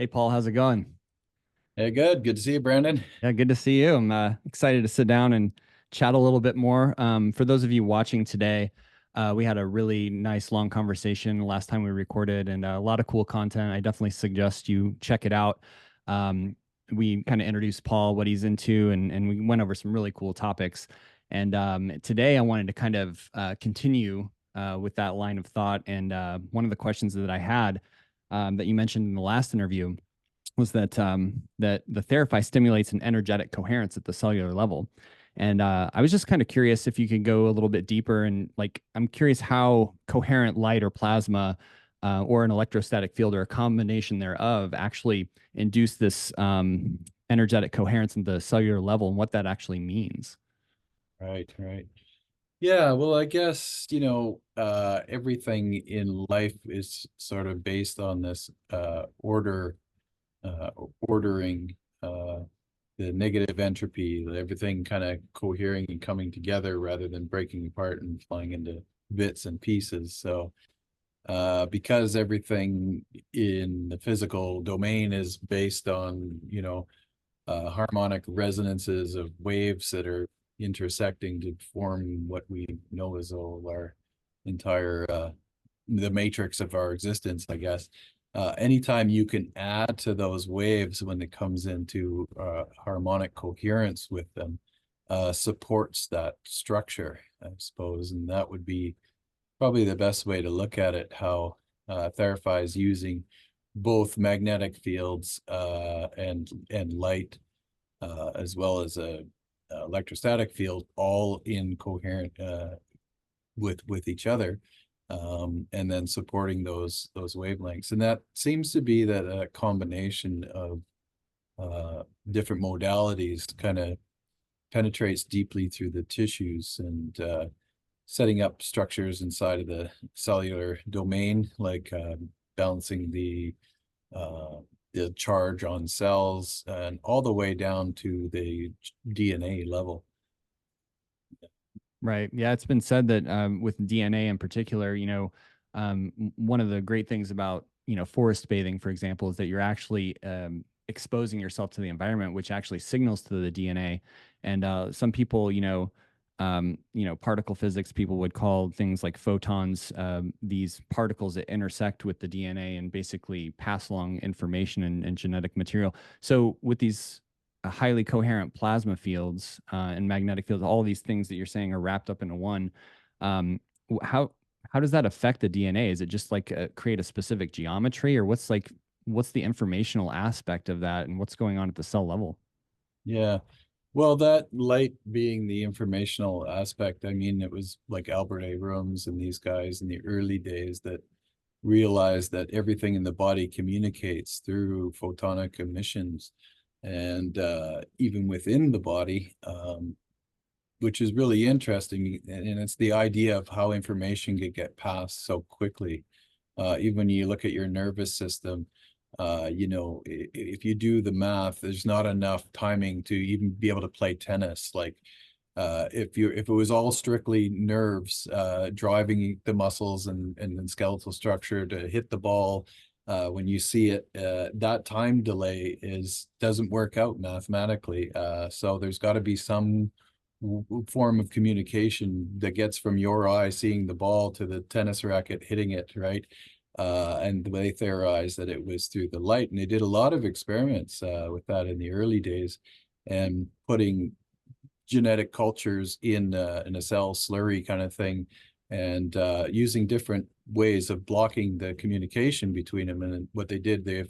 Hey, Paul, how's it going? Hey, good. Good to see you, Brandon. Yeah, good to see you. I'm excited to sit down and chat a little bit more. For those of you watching today, we had a really nice long conversation last time we recorded and a lot of cool content. I definitely suggest you check it out. We kind of introduced Paul, what he's into, and we went over some really cool topics. And today I wanted to kind of continue with that line of thought. And one of the questions that I had that you mentioned in the last interview was that the Theraphi stimulates an energetic coherence at the cellular level. And I was just kind of curious if you could go a little bit deeper and like I'm curious how coherent light or plasma or an electrostatic field or a combination thereof actually induce this energetic coherence at the cellular level and what that actually means. Right, right. Yeah, well, I guess, everything in life is sort of based on this uh, ordering, the negative entropy, everything kind of cohering and coming together rather than breaking apart and flying into bits and pieces. So, because everything in the physical domain is based on, harmonic resonances of waves that are intersecting to form what we know as all our entire the matrix of our existence, I guess. Anytime you can add to those waves when it comes into harmonic coherence with them, supports that structure, I suppose, and that would be probably the best way to look at it. How Theraphi is using both magnetic fields and light as well as a electrostatic field, all in coherent with each other, and then supporting those wavelengths. And that seems to be that a combination of different modalities kind of penetrates deeply through the tissues and setting up structures inside of the cellular domain, like balancing uh, the charge on cells and all the way down to the DNA level. Right. Yeah, it's been said that with DNA in particular, one of the great things about, forest bathing, for example, is that you're actually exposing yourself to the environment, which actually signals to the DNA. And some people, particle physics people would call things like photons, these particles that intersect with the DNA and basically pass along information and genetic material. So with these highly coherent plasma fields and magnetic fields, all these things that you're saying are wrapped up into one. Um, how how does that affect the DNA? Is it just like create a specific geometry, or what's the informational aspect of that, and what's going on at the cell level? Yeah. Well, that light being the informational aspect, I mean, it was like Albert Abrams and these guys in the early days that realized that everything in the body communicates through photonic emissions. And even within the body, which is really interesting. And it's the idea of how information could get passed so quickly. Even when you look at your nervous system, if you do the math, there's not enough timing to even be able to play tennis. Like if it was all strictly nerves driving the muscles and skeletal structure to hit the ball when you see it, that time delay is doesn't work out mathematically. So there's got to be some form of communication that gets from your eye seeing the ball to the tennis racket hitting it, right? And they theorized that it was through the light, and they did a lot of experiments with that in the early days, and putting genetic cultures in a cell slurry kind of thing, and using different ways of blocking the communication between them. And what they did, they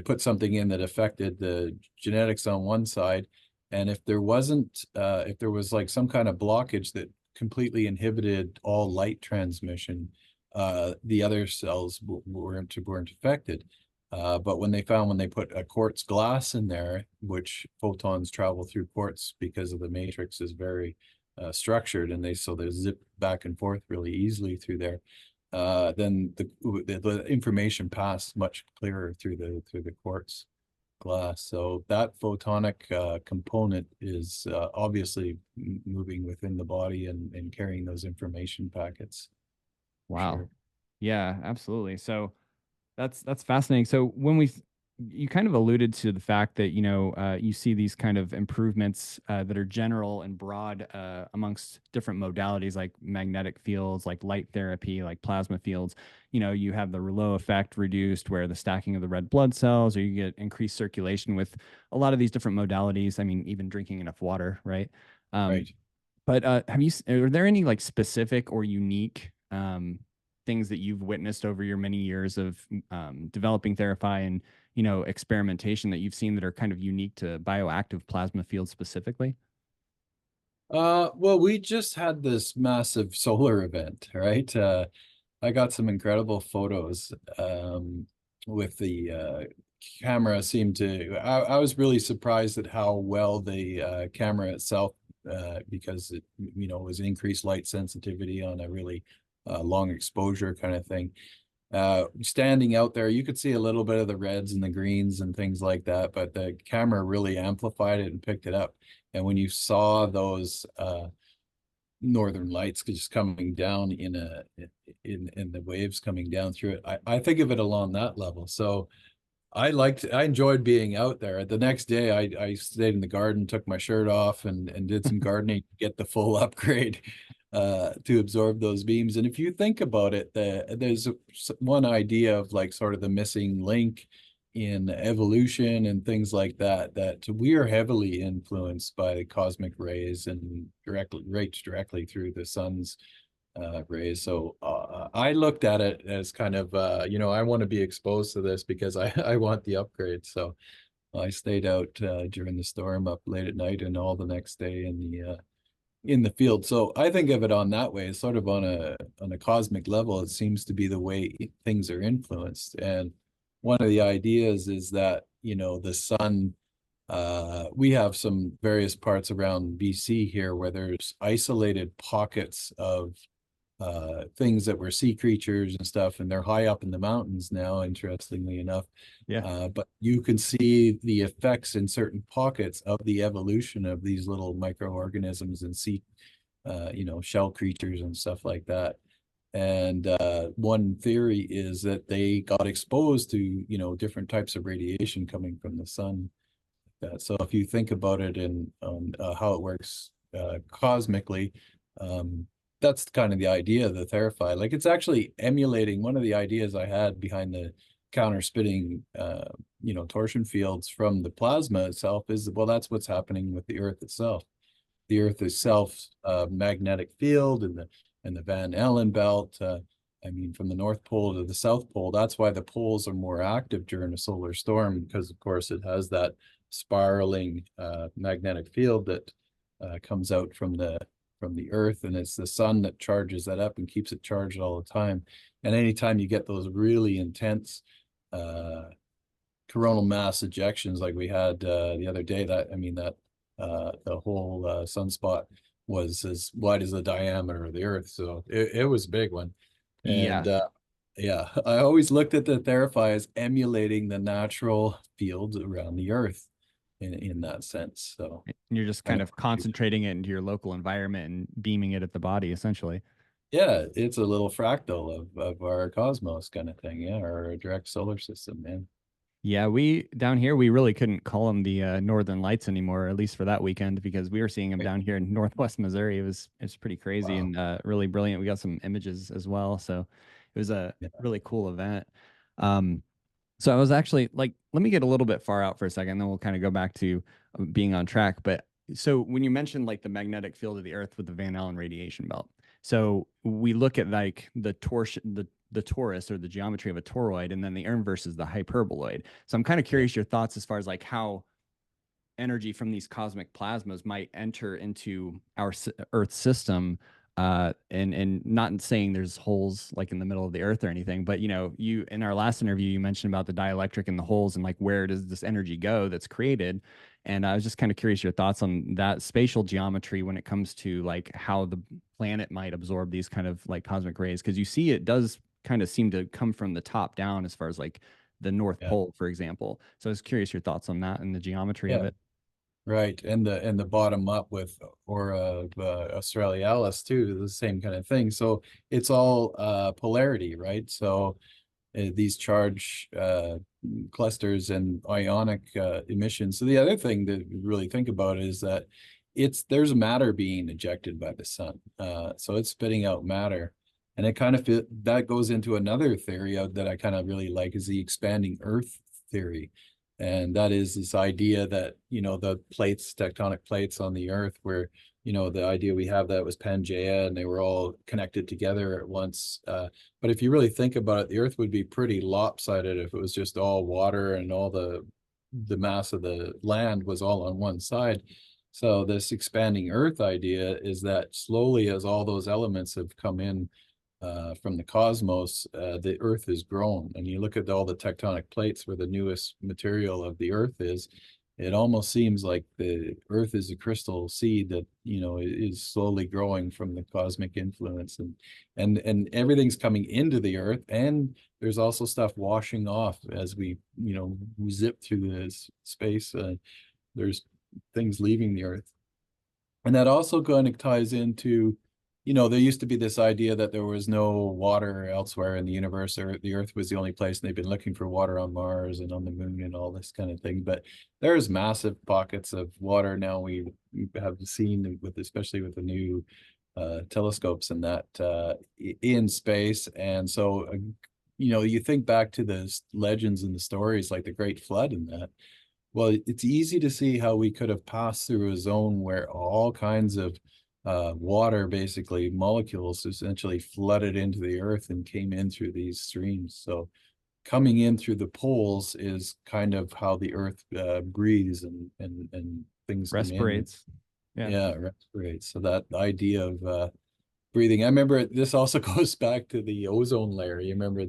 put something in that affected the genetics on one side, and if there was like some kind of blockage that completely inhibited all light transmission, the other cells weren't affected. But when they put a quartz glass in there, which photons travel through quartz because of the matrix is very structured, and they zip back and forth really easily through there. Then the information passed much clearer through the quartz glass. So that photonic component is obviously moving within the body and carrying those information packets for Wow. sure. Yeah, absolutely. So That's fascinating. So when you kind of alluded to the fact that you see these kind of improvements that are general and broad amongst different modalities like magnetic fields, like light therapy, like plasma fields. You have the Rouleau effect reduced, where the stacking of the red blood cells, or you get increased circulation with a lot of these different modalities. I mean, even drinking enough water, right? Um, Right. but are there any like specific or unique things that you've witnessed over your many years of developing Theraphi and experimentation that you've seen that are kind of unique to bioactive plasma fields specifically? Well, we just had this massive solar event, right? I got some incredible photos with the camera seemed to I was really surprised at how well the camera itself because it was increased light sensitivity on a really long exposure kind of thing. Standing out there, you could see a little bit of the reds and the greens and things like that, but the camera really amplified it and picked it up. And when you saw those northern lights just coming down in the waves coming down through it, I think of it along that level. So I enjoyed being out there. The next day I stayed in the garden, took my shirt off and did some gardening to get the full upgrade to absorb those beams. And if you think about it, there's one idea of like sort of the missing link in evolution and things like that, that we are heavily influenced by the cosmic rays and directly through the sun's rays. So I looked at it as kind of I want to be exposed to this because I want the upgrade. So I stayed out during the storm up late at night and all the next day in the field. So I think of it on that way, sort of on a cosmic level. It seems to be the way things are influenced. And one of the ideas is that the sun. We have some various parts around BC here where there's isolated pockets of things that were sea creatures and stuff, and they're high up in the mountains now, interestingly enough. Yeah. But you can see the effects in certain pockets of the evolution of these little microorganisms and sea, shell creatures and stuff like that. And one theory is that they got exposed to, different types of radiation coming from the sun. So if you think about it in how it works cosmically, um, that's kind of the idea of the Theraphi. Like it's actually emulating one of the ideas I had behind the counter spitting, torsion fields from the plasma itself is, well, that's what's happening with the Earth itself. The Earth itself, magnetic field and the Van Allen belt. I mean, from the North Pole to the South Pole, that's why the poles are more active during a solar storm, because of course it has that spiraling magnetic field that comes out from the Earth, and it's the sun that charges that up and keeps it charged all the time. And anytime you get those really intense coronal mass ejections like we had the other day, that the whole sunspot was as wide as the diameter of the Earth, so it was a big one. And Yeah. yeah, I always looked at the Theraphi as emulating the natural fields around the Earth in that sense. So And you're just kind kind of of concentrating it into your local environment and beaming it at the body, essentially. yeah, it's a little fractal of our cosmos kind of thing. Yeah, our direct solar system, man. Yeah, we down here we really couldn't call them the Northern Lights anymore, at least for that weekend, because we were seeing them Right. down here in Northwest Missouri. It was pretty crazy Wow. and really brilliant. We got some images as well, so it was a Yeah. really cool event. Um, so I was actually like, let me get a little bit far out for a second, then we'll kind of go back to being on track. But so when you mentioned like the magnetic field of the Earth with the Van Allen radiation belt, so we look at like the torsion, the torus or the geometry of a toroid, and then the inverse is the hyperboloid. So I'm kind of Yeah. curious your thoughts as far as like how energy from these cosmic plasmas might enter into our Earth system. And not saying there's holes like in the middle of the Earth or anything, but you in our last interview you mentioned about the dielectric and the holes and like where does this energy go that's created, and I was just kind of curious your thoughts on that spatial geometry when it comes to like how the planet might absorb these kind of like cosmic rays, because you see it does kind of seem to come from the top down as far as like the North Yeah. Pole, for example. So I was curious your thoughts on that and the geometry of Yeah. it. Right. And the bottom up with Aura Australis too, the same kind of thing. So it's all polarity, right? So these charge clusters and ionic emissions. So the other thing to really think about is that there's matter being ejected by the sun. So it's spitting out matter. And it kind of that goes into another theory that I kind of really like, is the expanding Earth theory. And that is this idea that, the plates, tectonic plates on the Earth, where, the idea we have that was Pangea and they were all connected together at once. But if you really think about it, the Earth would be pretty lopsided if it was just all water and all the mass of the land was all on one side. So this expanding Earth idea is that slowly, as all those elements have come in from the cosmos, the Earth has grown. And you look at all the tectonic plates where the newest material of the Earth is, it almost seems like the Earth is a crystal seed that, is slowly growing from the cosmic influence, and everything's coming into the Earth, and there's also stuff washing off as we zip through this space. There's things leaving the Earth, and that also kind of ties into, there used to be this idea that there was no water elsewhere in the universe, or the Earth was the only place, and they've been looking for water on Mars and on the moon and all this kind of thing. But there's massive pockets of water now we have seen, especially with the new telescopes and that in space. And so, you think back to the legends and the stories like the Great Flood and that. Well, it's easy to see how we could have passed through a zone where all kinds of water, basically molecules, essentially flooded into the Earth and came in through these streams. So coming in through the poles is kind of how the Earth breathes, and things come in. Respirates. Yeah. Yeah, respirates. So that idea of breathing. I remember this also goes back to the ozone layer. You remember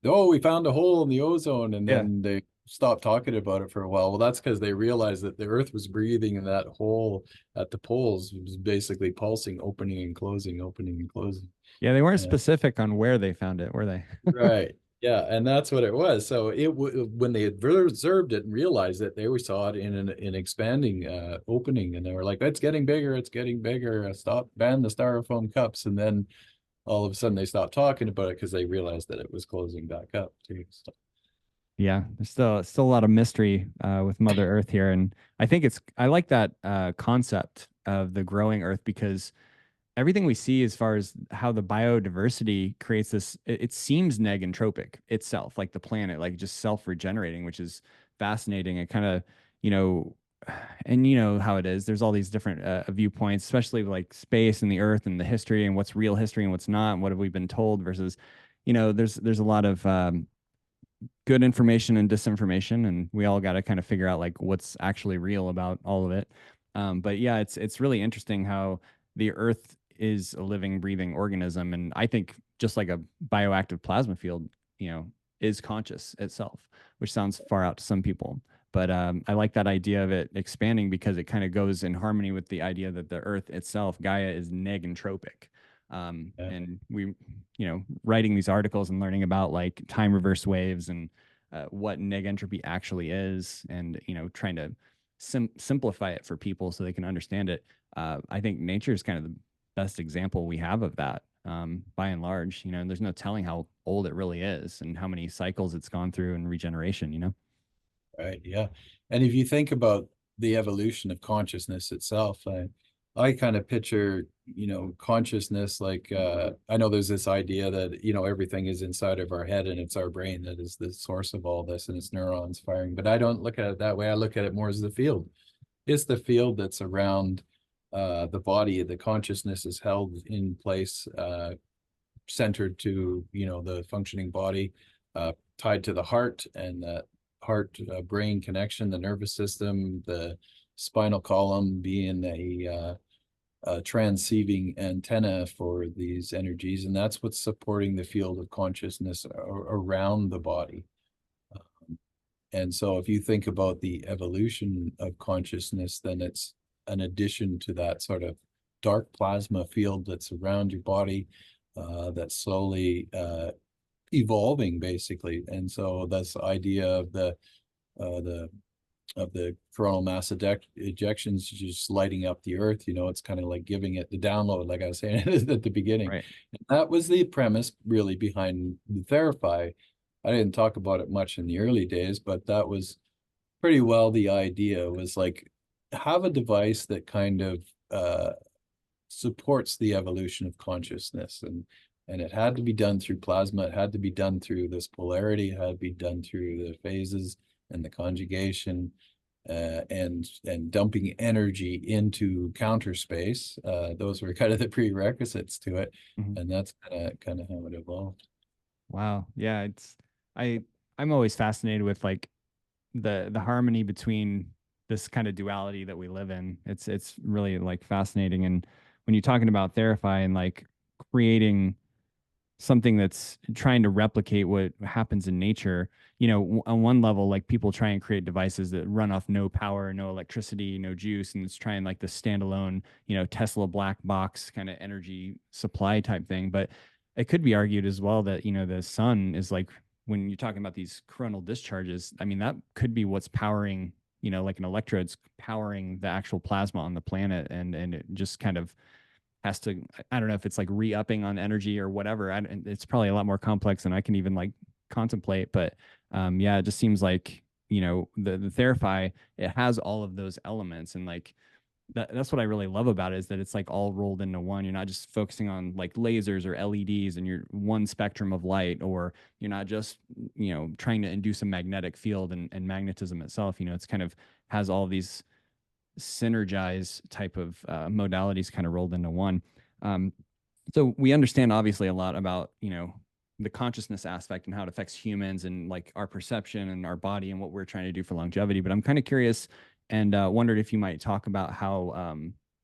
we found a hole in the ozone, and Yeah. then they stopped talking about it for a while. Well, that's because they realized that the Earth was breathing, and that hole at the poles was basically pulsing, opening and closing, opening and closing. Yeah, they weren't Yeah. specific on where they found it, were they? Right. Yeah, and that's what it was. So when they observed it and realized that, they saw it in an expanding opening, and they were like, "It's getting bigger! It's getting bigger! Stop! Ban the styrofoam cups!" And then all of a sudden, they stopped talking about it because they realized that it was closing back up too. So, Yeah, there's still a lot of mystery with Mother Earth here, and I like that concept of the growing Earth, because everything we see as far as how the biodiversity creates this, it seems negentropic itself, like the planet, like just self-regenerating, which is fascinating. And kind of, you know, and you know how it is. There's all these different viewpoints, especially like space and the Earth and the history and what's real history and what's not, and what have we been told versus, there's a lot of good information and disinformation, and we all got to kind of figure out like what's actually real about all of it. But yeah, it's really interesting how the Earth is a living, breathing organism, and I think just like a bioactive plasma field, is conscious itself, which sounds far out to some people. But I like that idea of it expanding, because it kind of goes in harmony with the idea that the Earth itself, Gaia, is negentropic. yeah. And we, writing these articles and learning about like time reverse waves and what negentropy actually is, and trying to simplify it for people so they can understand it. I think nature is kind of the best example we have of that. By and large, and there's no telling how old it really is and how many cycles it's gone through in regeneration. Right. Yeah. And if you think about the evolution of consciousness itself, I kind of picture, consciousness like, I know there's this idea that, everything is inside of our head and it's our brain that is the source of all this, and it's neurons firing. But I don't look at it that way. I look at it more as the field. It's the field that's around the body. The consciousness is held in place, centered to, the functioning body, tied to the heart, and that heart brain connection, the nervous system, the spinal column being a transceiving antenna for these energies, and that's what's supporting the field of consciousness around the body. And so if you think about the evolution of consciousness, then it's an addition to that sort of dark plasma field that's around your body, that's slowly evolving, basically. And so this idea of the coronal mass ejections just lighting up the Earth, it's kind of like giving it the download, like I was saying at the beginning. Right. And that was the premise really behind the Theraphi. I didn't talk about it much in the early days, but that was pretty well the idea, was like have a device that kind of supports the evolution of consciousness, and it had to be done through plasma. It had to be done through this polarity. It had to be done through the phases and the conjugation, and dumping energy into counter space. Those were kind of the prerequisites to it, Mhm. and that's kind of how it evolved. Wow. Yeah, I I'm always fascinated with like the harmony between this kind of duality that we live in. It's really like fascinating. And when you're talking about Theraphi and like creating something that's trying to replicate what happens in nature, on one level, like people try and create devices that run off no power, no electricity, no juice, and it's trying like the standalone, Tesla black box kind of energy supply type thing. But it could be argued as well that, the sun is like, when you're talking about these coronal discharges, I mean, that could be what's powering, like an electrode's powering the actual plasma on the planet, and it just kind of has to, I don't know if it's like re-upping on energy or whatever. It's probably a lot more complex than I can even like contemplate. But yeah, it just seems like, the Theraphi, it has all of those elements. And like that's what I really love about it, is that it's like all rolled into one. You're not just focusing on like lasers or LEDs and you're one spectrum of light, or you're not just, trying to induce a magnetic field and magnetism itself. It's kind of has all these synergize type of modalities kind of rolled into one. Um, so we understand obviously a lot about, the consciousness aspect and how it affects humans and like our perception and our body and what we're trying to do for longevity. But I'm kind of curious and wondered if you might talk about how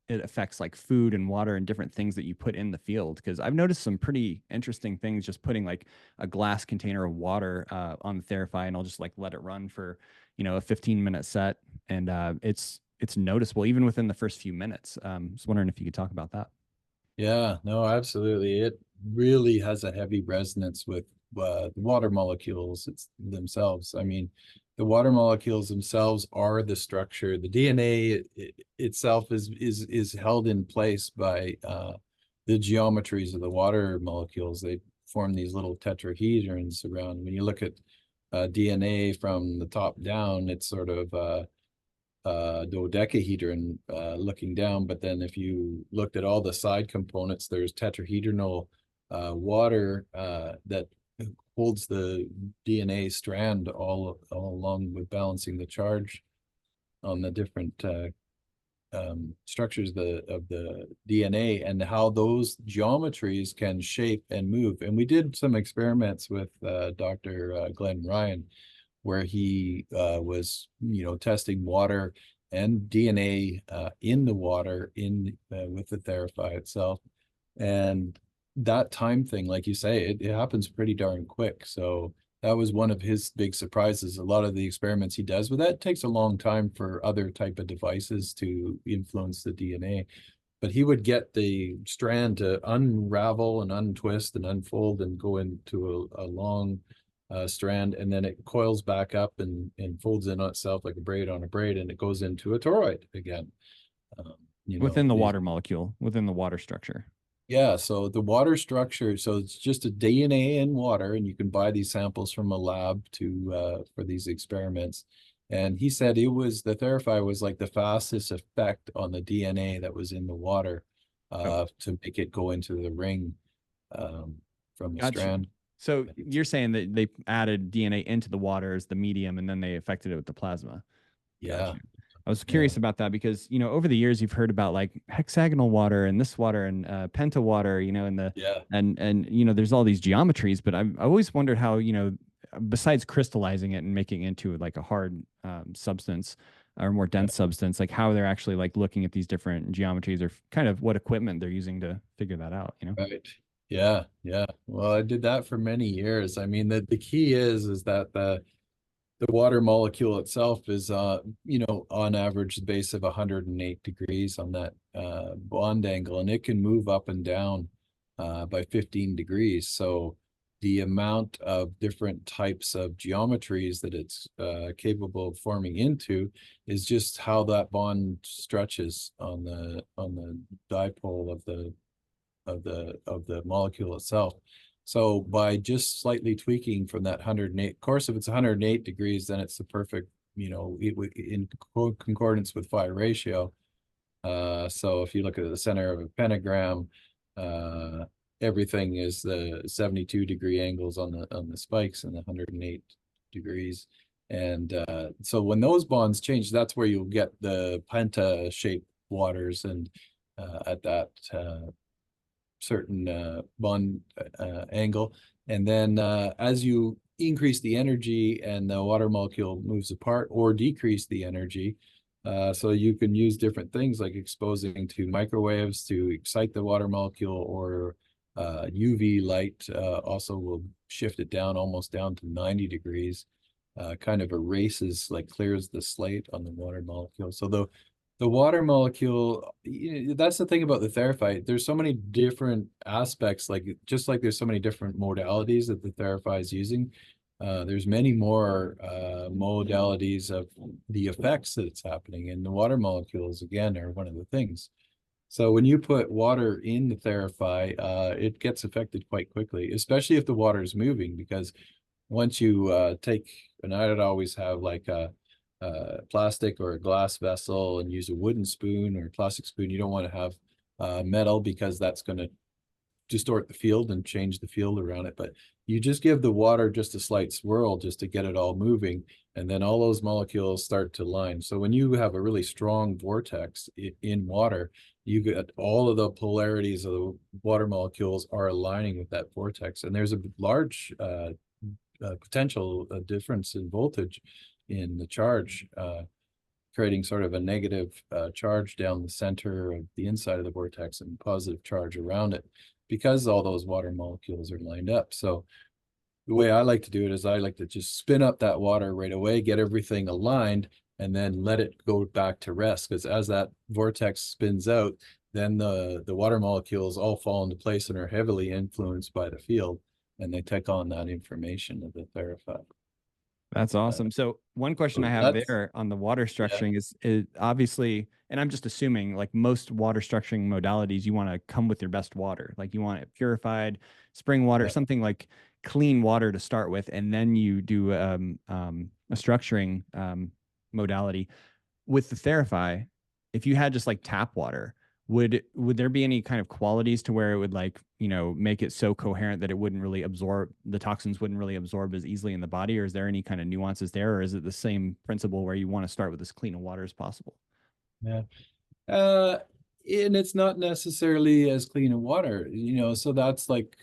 it affects like food and water and different things that you put in the field. Because I've noticed some pretty interesting things just putting like a glass container of water on the Theraphi, and I'll just like let it run for, a 15-minute set. And it's noticeable even within the first few minutes. I was wondering if you could talk about that. Yeah, no, absolutely. It really has a heavy resonance with the water molecules themselves. I mean, the water molecules themselves are the structure. The DNA itself is held in place by the geometries of the water molecules. They form these little tetrahedrons around. When you look at DNA from the top down, it's sort of dodecahedron looking down. But then if you looked at all the side components, there's tetrahedral water that holds the DNA strand all along with balancing the charge on the different structures of the DNA, and how those geometries can shape and move. And we did some experiments with Dr. Glenn Ryan, where he was, testing water and DNA in the water in with the Theraphi itself. And that time thing, like you say, it happens pretty darn quick. So that was one of his big surprises. A lot of the experiments he does with that takes a long time for other type of devices to influence the DNA. But he would get the strand to unravel and untwist and unfold and go into a long strand, and then it coils back up and folds in on itself like a braid on a braid, and it goes into a toroid again. Um, Within the these water molecule, within the water structure. Yeah, so the water structure, so it's just a DNA in water, and you can buy these samples from a lab to for these experiments. And he said the Theraphi was like the fastest effect on the DNA that was in the water Oh, to make it go into the ring um, from the gotcha. strand. So you're saying that they added DNA into the water as the medium and then they affected it with the plasma. Yeah, Gotcha. I was yeah, curious about that because, over the years you've heard about like hexagonal water and this water and penta water, and yeah, there's all these geometries, but I always wondered how, besides crystallizing it and making it into like a hard substance or more yeah, dense substance, like how they're actually like looking at these different geometries or kind of what equipment they're using to figure that out. right. Yeah, yeah. Well, I did that for many years. I mean, the key is that the water molecule itself is on average the base of 108 degrees on that bond angle, and it can move up and down by 15 degrees. So the amount of different types of geometries that it's capable of forming into is just how that bond stretches on the dipole of the molecule itself. So by just slightly tweaking from that 108, of course, if it's 108 degrees, then it's the perfect, in concordance with phi ratio. So if you look at the center of a pentagram, everything is the 72-degree angles on the spikes and the 108 degrees. And so when those bonds change, that's where you'll get the penta-shaped waters, and at that certain bond angle. And then as you increase the energy and the water molecule moves apart, or decrease the energy, so you can use different things like exposing to microwaves to excite the water molecule, or UV light also will shift it down almost down to 90 degrees, kind of erases, like clears the slate on the water molecule. So the water molecule, that's the thing about the Theraphi. There's so many different aspects, like just like there's so many different modalities that the Theraphi is using. There's many more modalities of the effects that it's happening, and the water molecules, again, are one of the things. So when you put water in the Theraphi, it gets affected quite quickly, especially if the water is moving, because once you take, and I'd always have like a plastic or a glass vessel and use a wooden spoon or a plastic spoon. You don't want to have metal, because that's going to distort the field and change the field around it. But you just give the water just a slight swirl just to get it all moving, and then all those molecules start to line. So when you have a really strong vortex in water, you get all of the polarities of the water molecules are aligning with that vortex, and there's a large potential difference in voltage in the charge, creating sort of a negative charge down the center of the inside of the vortex and positive charge around it, because all those water molecules are lined up. So the way I like to do it is I like to just spin up that water right away, get everything aligned, and then let it go back to rest. Because as that vortex spins out, then the water molecules all fall into place and are heavily influenced by the field, and they take on that information of the Theraphi. That's awesome. So one question I have That's, there on the water yeah, structuring is obviously, and I'm just assuming like most water structuring modalities, you want to come with your best water. Like you want it purified, spring water, yeah. something like clean water to start with, and then you do a structuring modality. With the Theraphi, if you had just like tap water, would there be any kind of qualities to where it would like, make it so coherent that it wouldn't really absorb, the toxins wouldn't really absorb as easily in the body? Or is there any kind of nuances there? Or is it the same principle where you want to start with as clean of water as possible? Yeah. Uh, and it's not necessarily as clean of water, so that's like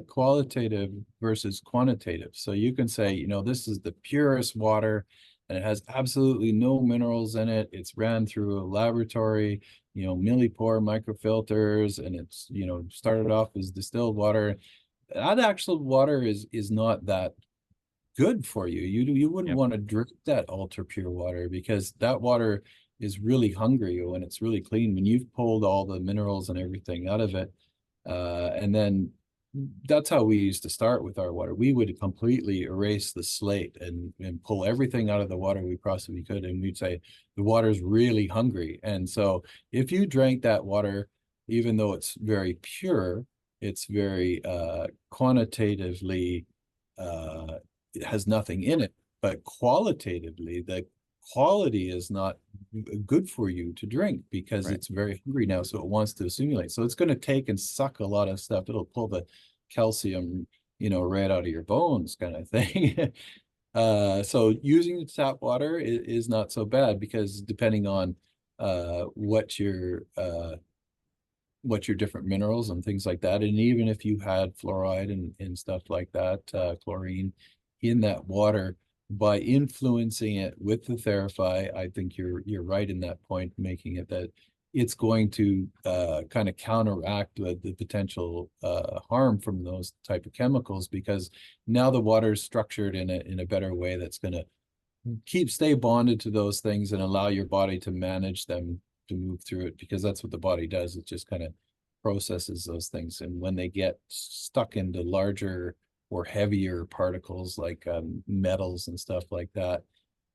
qualitative versus quantitative. So you can say, this is the purest water and it has absolutely no minerals in it. It's ran through a laboratory, millipore microfilters, and it's, started off as distilled water. That actual water is not that good for you. You wouldn't Yep. want to drink that ultra pure water, because that water is really hungry when it's really clean, when you've pulled all the minerals and everything out of it. And then that's how we used to start with our water. We would completely erase the slate and pull everything out of the water we possibly could. And we'd say the water's really hungry. And so if you drank that water, even though it's very pure, it's very quantitatively it has nothing in it, but qualitatively, the quality is not good for you to drink, because Right. it's very hungry now, so it wants to assimilate. So it's going to take and suck a lot of stuff. It'll pull the calcium, right out of your bones, kind of thing. So using the tap water is not so bad, because depending on what your different minerals and things like that. And even if you had fluoride and stuff like that, chlorine in that water, by influencing it with the Theraphi, I think you're right in that point, making it that it's going to kind of counteract the potential harm from those type of chemicals, because now the water is structured in a better way that's going to stay bonded to those things and allow your body to manage them, to move through it, because that's what the body does. It just kind of processes those things. And when they get stuck into larger or heavier particles like metals and stuff like that,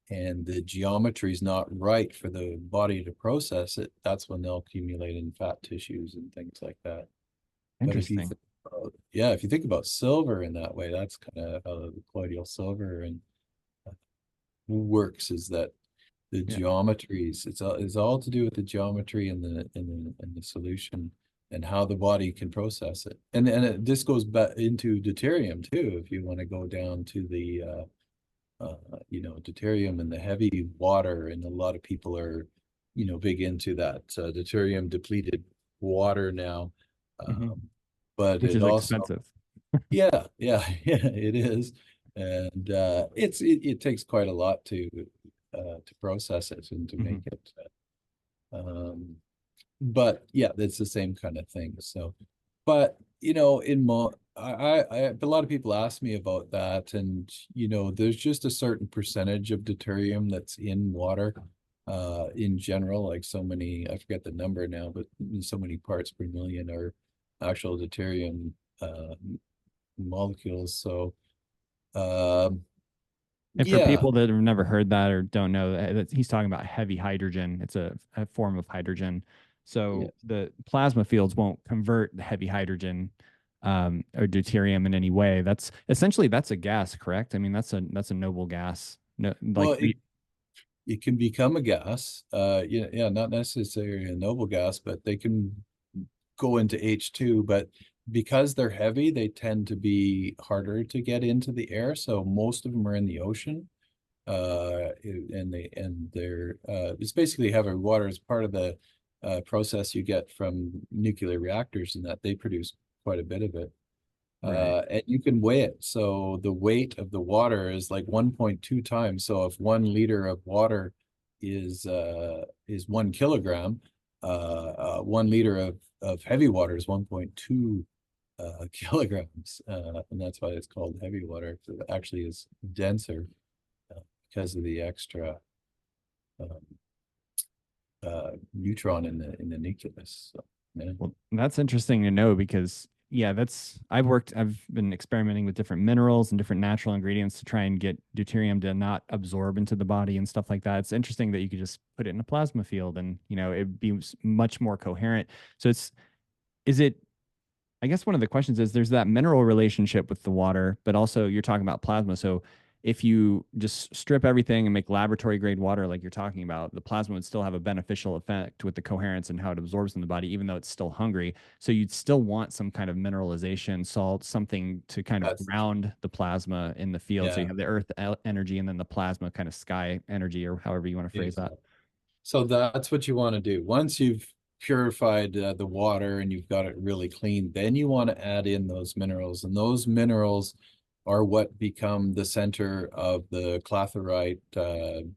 and the geometry is not right for the body to process it, that's when they'll accumulate in fat tissues and things like that. But if you Interesting. yeah, if you think about silver in that way, that's kind of how the colloidal silver and works, is that the Yeah. geometries, it's all to do with the geometry and the solution and how the body can process it. This goes back into deuterium too, if you want to go down to the deuterium and the heavy water, and a lot of people are, big into that deuterium depleted water now. Hmm. But Which it is also, expensive. yeah, yeah, yeah, it is. And it takes quite a lot to process it and to Hmm. make it. But yeah, it's the same kind of thing. So, but in mo a lot of people ask me about that, and there's just a certain percentage of deuterium that's in water, in general, like so many, I forget the number now, but so many parts per million are actual deuterium molecules. So, um, And for yeah, people that have never heard that or don't know, he's talking about heavy hydrogen. It's a form of hydrogen. yeah. So the plasma fields won't convert the heavy hydrogen or deuterium in any way. That's essentially that's a gas, correct? I mean, that's a noble gas. No, like Well, we, it can become a gas. Yeah, yeah, not necessarily a noble gas, but they can go into H2. But because they're heavy, they tend to be harder to get into the air. So most of them are in the ocean. They're it's basically heavy water as part of the process you get from nuclear reactors, and that they produce quite a bit of it. right, And you can weigh it. So the weight of the water is like 1.2 times. So if 1 liter of water is 1 kilogram, 1 liter of heavy water is 1.2 kilograms. And that's why it's called heavy water. So it actually is denser because of the extra um, neutron in the nucleus. So, yeah. well, that's interesting to know because yeah, I've been experimenting with different minerals and different natural ingredients to try and get deuterium to not absorb into the body and stuff like that. It's interesting that you could just put it in a plasma field and it'd be much more coherent. So is it I guess one of the questions is there's that mineral relationship with the water, but also you're talking about plasma. So if you just strip everything and make laboratory grade water like you're talking about, the plasma would still have a beneficial effect with the coherence and how it absorbs in the body, even though it's still hungry. So you'd still want some kind of mineralization, salt, something to kind of That's ground the plasma in the field. So you yeah. have the earth energy and then the plasma kind of sky energy or however you want to phrase that. Exactly. So that's what you want to do. Once you've purified the water and you've got it really clean, then you want to add in those minerals. And those minerals are what become the center of the clathrite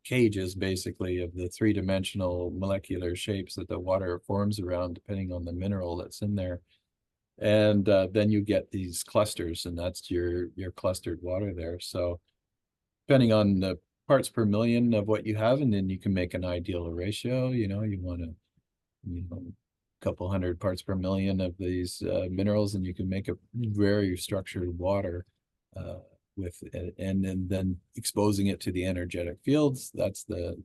cages, basically, of the three-dimensional molecular shapes that the water forms around, depending on the mineral that's in there. And then you get these clusters, and that's your clustered water there. So depending on the parts per million of what you have, and then you can make an ideal ratio. You want to, couple hundred parts per million of these minerals, and you can make a very structured water with and then exposing it to the energetic fields. That's the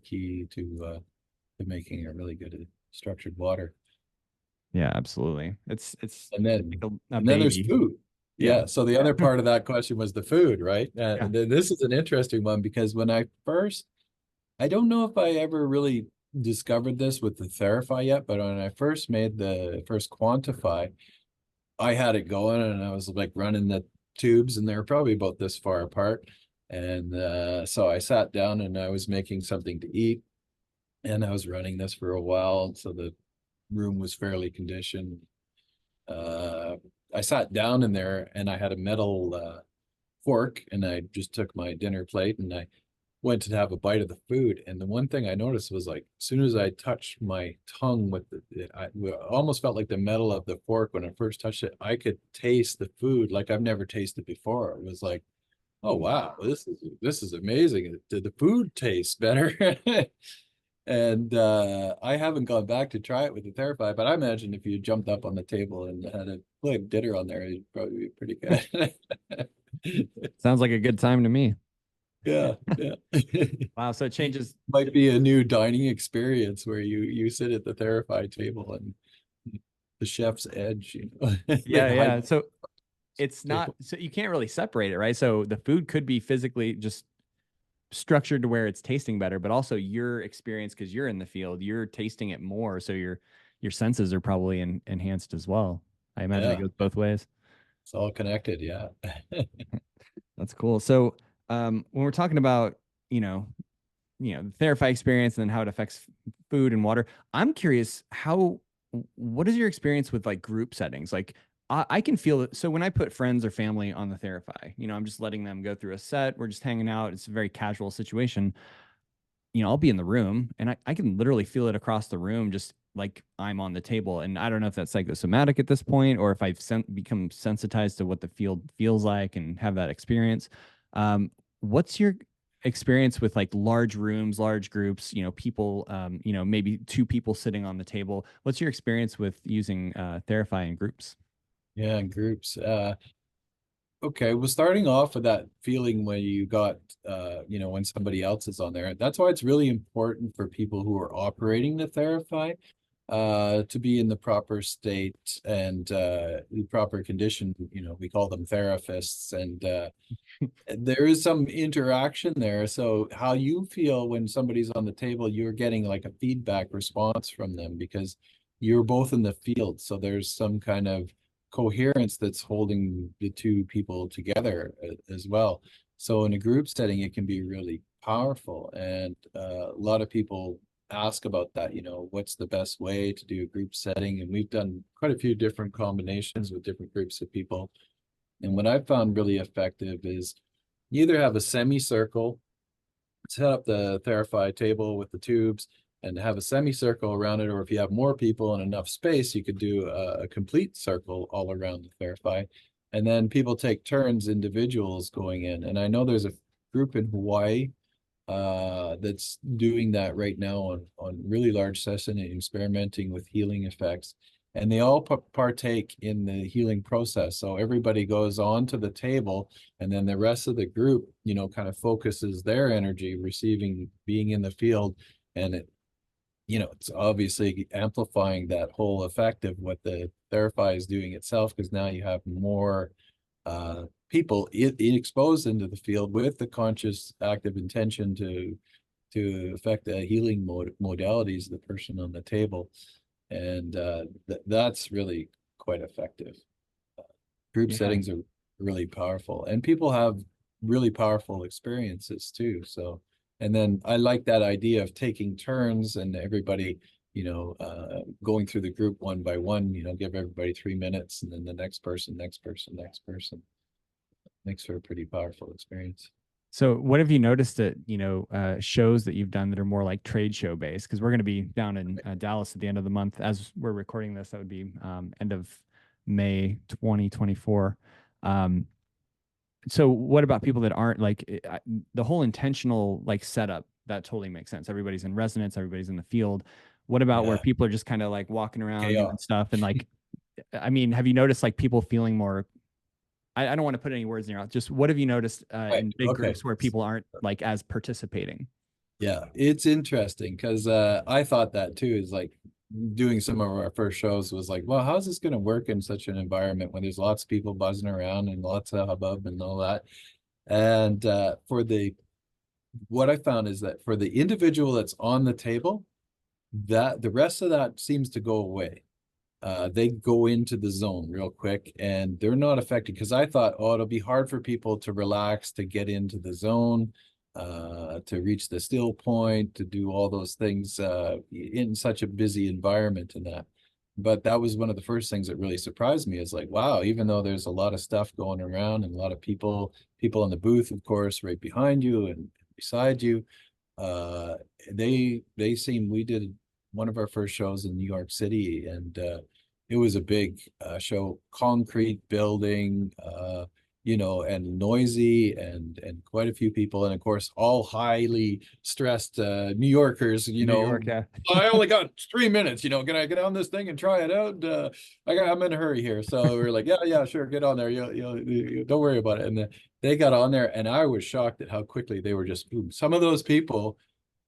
key to making a really good structured water. Yeah, absolutely. It's And then like a and then there's baby. food. Yeah. Yeah. So the other part of that question was the food, right? Yeah. And then this is an interesting one because I don't know if I ever really discovered this with the Theraphi yet, but when I first made the first Quantify, I had it going and I was like running the tubes, and they were probably about this far apart. And so I sat down and I was making something to eat, and I was running this for a while. So the room was fairly conditioned. Uh, I sat down in there and I had a metal fork, and I just took my dinner plate and I went to have a bite of the food. And the one thing I noticed was, like, as soon as I touched my tongue with I almost felt like the metal of the fork when I first touched it. I could taste the food like I've never tasted before. It was like, oh wow, this is amazing. Did the food taste better? And I haven't gone back to try it with the Therapy, but I imagine if you jumped up on the table and had a like dinner on there, it'd probably be pretty good. Sounds like a good time to me. Yeah, yeah. Wow. So it changes. Might be a new dining experience where you sit at the Therapy table and the chef's edge, you know, the Yeah, high yeah. So it's not, table. so you can't really separate it, right? So the food could be physically just structured to where it's tasting better, but also your experience, because you're in the field, you're tasting it more. So your senses are probably enhanced as well. I imagine it Yeah, goes both ways. it's all connected. Yeah. That's cool. So when we're talking about, you know, the Theraphi experience and then how it affects food and water, I'm curious what is your experience with like group settings? Like I can feel it. So when I put friends or family on the Theraphi, I'm just letting them go through a set. We're just hanging out. It's a very casual situation. I'll be in the room and I can literally feel it across the room, just like I'm on the table. And I don't know if that's psychosomatic at this point or if become sensitized to what the field feels like and have that experience. What's your experience with like large rooms, large groups, people, maybe two people sitting on the table? What's your experience with using Therapy in groups? Yeah, in groups. Okay, well, starting off with that feeling when you got, when somebody else is on there, that's why it's really important for people who are operating the Therapy, to be in the proper state and the proper condition. We call them therapists, and there is some interaction there. So how you feel when somebody's on the table, you're getting like a feedback response from them because you're both in the field. So there's some kind of coherence that's holding the two people together as well. So in a group setting, it can be really powerful. And a lot of people ask about that, what's the best way to do a group setting? And we've done quite a few different combinations with different groups of people. And what I've found really effective is you either have a semicircle, set up the Theraphi table with the tubes and have a semicircle around it, or if you have more people and enough space, you could do a complete circle all around the Theraphi. And then people take turns, individuals going in. And I know there's a group in Hawaii that's doing that right now on really large session and experimenting with healing effects. And they all partake in the healing process. So everybody goes on to the table, and then the rest of the group, kind of focuses their energy, receiving, being in the field. And it's obviously amplifying that whole effect of what the Therapy is doing itself, because now you have more people exposed into the field with the conscious active intention to affect the healing modalities of the person on the table. And that's really quite effective. Group Yeah. settings are really powerful, and people have really powerful experiences too. So, and then I like that idea of taking turns and everybody, going through the group one by one, give everybody 3 minutes and then the next person, next person, next person. Makes for a pretty powerful experience. So, what have you noticed at shows that you've done that are more like trade show based? Because we're going to be down in Dallas at the end of the month. As we're recording this, that would be end of May 2024. Um, so, what about people that aren't like the whole intentional like setup? That totally makes sense. Everybody's in resonance. Everybody's in the field. What about where Yeah, people are just kind of like walking around doing chaos. stuff and like, I mean, have you noticed like people feeling more I don't want to put any words in your mouth. Just what have you noticed Right. in big Okay. groups where people aren't like as participating? Yeah, it's interesting because I thought that too. Is like doing some of our first shows was like, well, how's this going to work in such an environment when there's lots of people buzzing around and lots of hubbub and all that? And what I found is that for the individual that's on the table, that the rest of that seems to go away. They go into the zone real quick and they're not affected, because I thought, oh, it'll be hard for people to relax, to get into the zone, to reach the still point, to do all those things in such a busy environment and that. But that was one of the first things that really surprised me, is like, wow, even though there's a lot of stuff going around and a lot of people in the booth, of course, right behind you and beside you, uh they seem, we did one of our first shows in New York City, and it was a big show, concrete building, and noisy, and quite a few people, and of course all highly stressed New Yorkers, New York, yeah. I only got 3 minutes, can I get on this thing and try it out? I'm in a hurry here. So we are like, yeah, yeah, sure, get on there. You don't worry about it. And they got on there, and I was shocked at how quickly they were just boom. Some of those people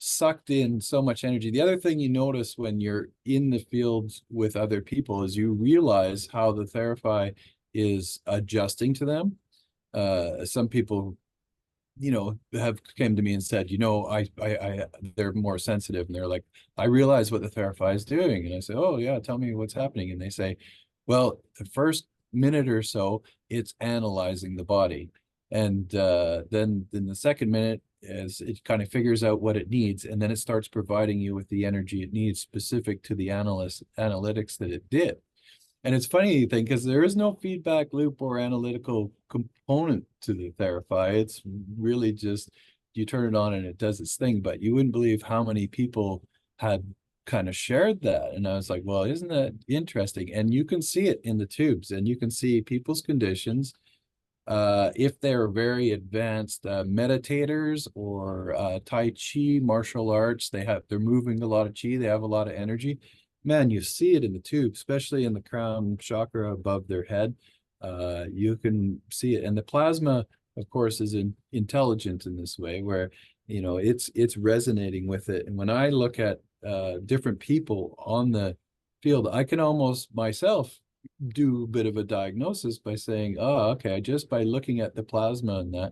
sucked in so much energy. The other thing you notice when you're in the field with other people is you realize how the Theraphi is adjusting to them. Some people, have came to me and said, they're more sensitive, and they're like, I realize what the Theraphi is doing. And I say, oh yeah, tell me what's happening. And they say, well, the first minute or so, it's analyzing the body. And then in the second minute, as it kind of figures out what it needs, and then it starts providing you with the energy it needs specific to the analytics that it did. And it's funny you think, because there is no feedback loop or analytical component to the Theraphi. It's really just you turn it on and it does its thing. But you wouldn't believe how many people had kind of shared that. And I was like, well, isn't that interesting? And you can see it in the tubes, and you can see people's conditions. If they're very advanced meditators or Tai Chi, martial arts, they're moving a lot of chi, they have a lot of energy. Man, you see it in the tube, especially in the crown chakra above their head. You can see it. And the plasma, of course, is intelligent in this way, where it's resonating with it. And when I look at different people on the field, I can almost myself do a bit of a diagnosis by saying, oh, okay, just by looking at the plasma and that.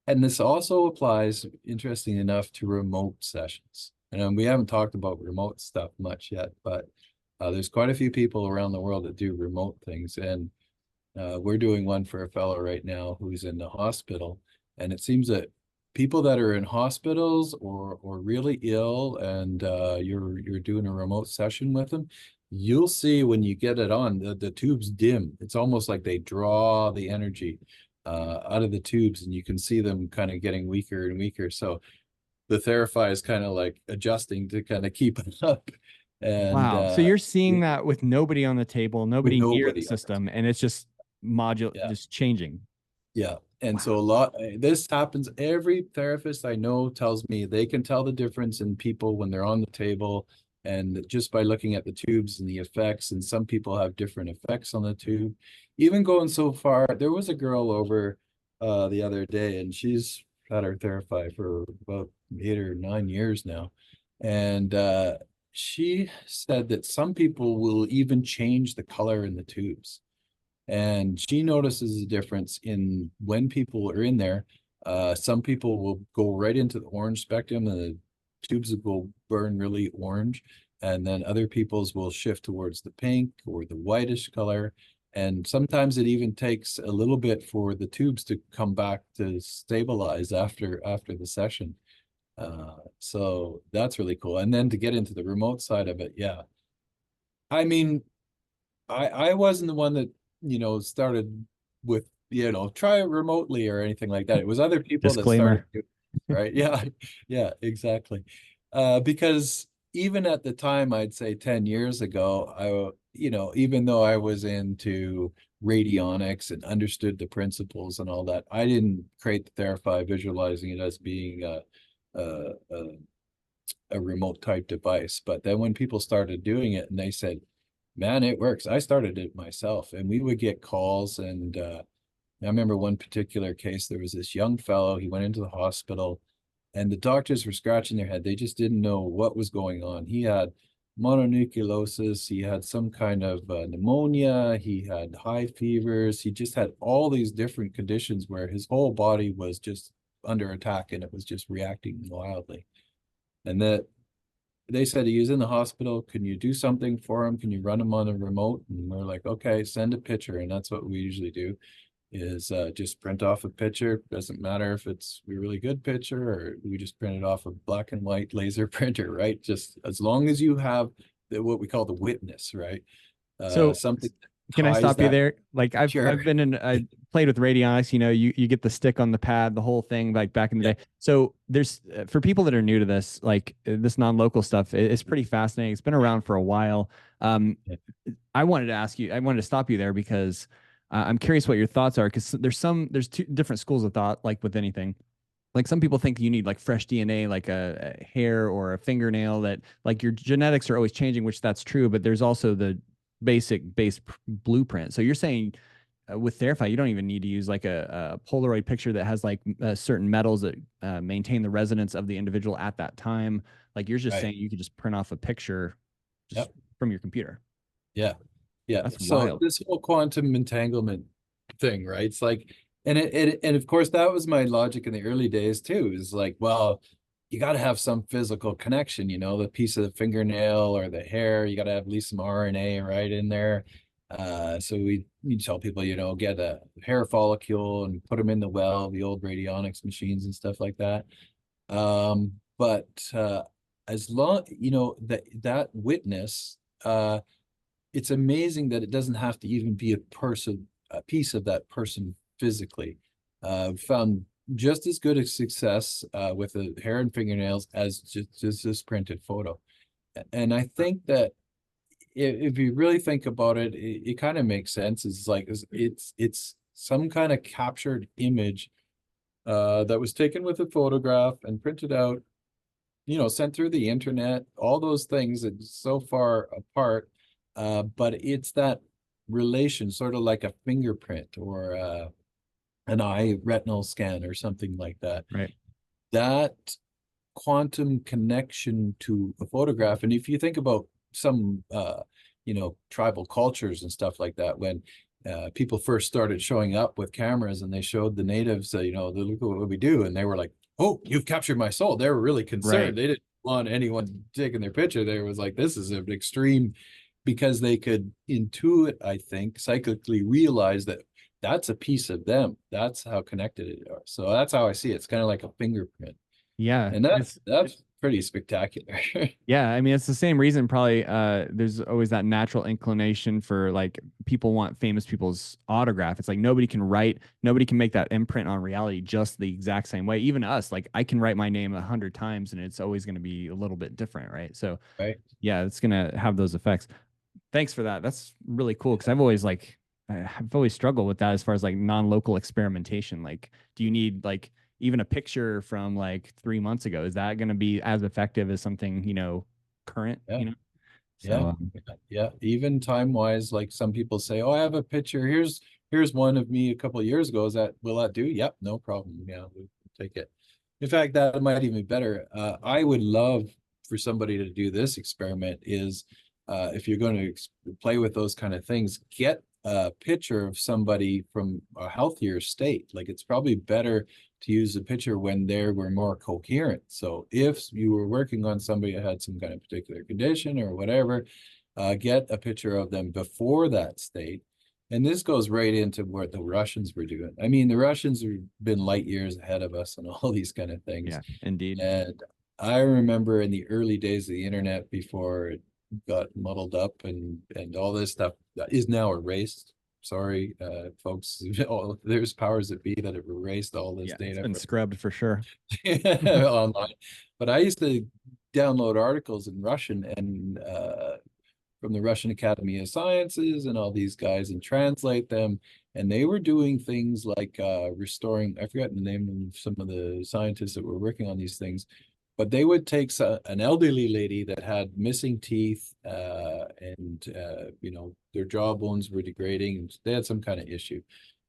And this also applies, interesting enough, to remote sessions. And we haven't talked about remote stuff much yet, but there's quite a few people around the world that do remote things. And we're doing one for a fellow right now who's in the hospital. And it seems that people that are in hospitals or really ill, and you're doing a remote session with them, you'll see when you get it on, the tubes dim. It's almost like they draw the energy out of the tubes, and you can see them kind of getting weaker and weaker. So the Theraphi is kind of like adjusting to kind of keep it up. And Wow. So you're seeing that with nobody on the table, with nobody near the nobody on it. system, and it's just Yeah. just changing. Yeah. And so Wow. this happens. Every therapist I know tells me they can tell the difference in people when they're on the table, and just by looking at the tubes and the effects. And some people have different effects on the tube. Even going so far, there was a girl over the other day, and she's had her Therapy for about 8 or 9 years now. And she said that some people will even change the color in the tubes. And she notices a difference in when people are in there. Some people will go right into the orange spectrum, and the tubes will burn really orange. And then other people's will shift towards the pink or the whitish color. And sometimes it even takes a little bit for the tubes to come back to stabilize after the session. So that's really cool. And then to get into the remote side of it, yeah. I mean, I wasn't the one that started with try it remotely or anything like that. It was other people that started Disclaimer. doing it, right? Yeah, yeah, exactly. Because even at the time, I'd say 10 years ago, even though I was into radionics and understood the principles and all that, I didn't create the Theraphi visualizing it as being a, a, a remote type device. But then when people started doing it and they said, man, it works. I started it myself, and we would get calls. And I remember one particular case, there was this young fellow, he went into the hospital, and the doctors were scratching their head. They just didn't know what was going on. He had mononucleosis, he had some kind of pneumonia, he had high fevers, he just had all these different conditions where his whole body was just under attack, and it was just reacting wildly. And that they said he was in the hospital. Can you do something for him? Can you run him on a remote? And we're like, okay, send a picture. And that's what we usually do, is just print off a picture. Doesn't matter if it's a really good picture or we just print it off a black and white laser printer, right? Just as long as you have what we call the witness, right? So Something that can I ties stop you that. there? Like I've Sure. been in I played with radionics, you get the stick on the pad, the whole thing like back in the Yeah. day. So there's for people that are new to this, like this non-local stuff, it's pretty fascinating. It's been around for a while. Um, Yeah. I wanted to stop you there because I'm curious what your thoughts are because there's two different schools of thought, like with anything. Like some people think you need like fresh DNA, like a hair or a fingernail that like your genetics are always changing, which that's true, but there's also the base blueprint. So you're saying with Theraphi, you don't even need to use like a Polaroid picture that has like certain metals that maintain the resonance of the individual at that time. Like you're just Right. saying you could just print off a picture just Yep. from your computer. Yeah. Yeah. That's So wild. this whole quantum entanglement thing, right? It's like, and of course that was my logic in the early days too. Is like, well, you got to have some physical connection, the piece of the fingernail or the hair. You got to have at least some RNA right in there. So we tell people, get a hair follicle and put them in the well, the old radionics machines and stuff like that. But as long, that witness, it's amazing that it doesn't have to even be a piece of that person physically. Found just as good a success with the hair and fingernails as just this printed photo. And I think that if you really think about it, it kind of makes sense. It's like it's some kind of captured image that was taken with a photograph and printed out, sent through the internet, all those things that so far apart. But it's that relation, sort of like a fingerprint or an eye retinal scan or something like that. Right. That quantum connection to a photograph. And if you think about some, tribal cultures and stuff like that, when people first started showing up with cameras and they showed the natives, look at what we do. And they were like, oh, you've captured my soul. They were really Right. concerned. They didn't want anyone taking their picture. They was like, this is an extreme, because they could intuit, I think, cyclically realize that that's a piece of them. That's how connected it are. So that's how I see it. It's kind of like a fingerprint. Yeah. And that's pretty spectacular. Yeah, I mean it's the same reason probably there's always that natural inclination for like people want famous people's autograph. It's like nobody can write, nobody can make that imprint on reality just the exact same way. Even us, like I can write my name 100 times and it's always going to be a little bit different, right? So Right. yeah, it's going to have those effects. Thanks for that. That's really cool because I've always struggled with that as far as like non-local experimentation. Like, do you need like even a picture from like 3 months ago? Is that going to be as effective as something, current, Yeah. So, Yeah. Yeah. Even time wise, like some people say, oh, I have a picture. Here's one of me a couple of years ago. Will that do? Yep, no problem. Yeah, we'll take it. In fact, that might even be better. I would love for somebody to do this experiment is if you're going to play with those kind of things, get a picture of somebody from a healthier state. Like it's probably better to use a picture when they were more coherent. So if you were working on somebody that had some kind of particular condition or whatever, get a picture of them before that state. And this goes right into what the Russians were doing. I mean, the Russians have been light years ahead of us on all these kind of things. yeah, indeed. And I remember in the early days of the internet before it got muddled up and all this stuff is now erased. Sorry, folks. There's powers that be that have erased all this Yeah, it's data been scrubbed for sure. online. But I used to download articles in Russian and from the Russian Academy of Sciences and all these guys and translate them. And they were doing things like restoring, I forgot the name of some of the scientists that were working on these things, but they would take an elderly lady that had missing teeth and, their jawbones were degrading. And they had some kind of issue.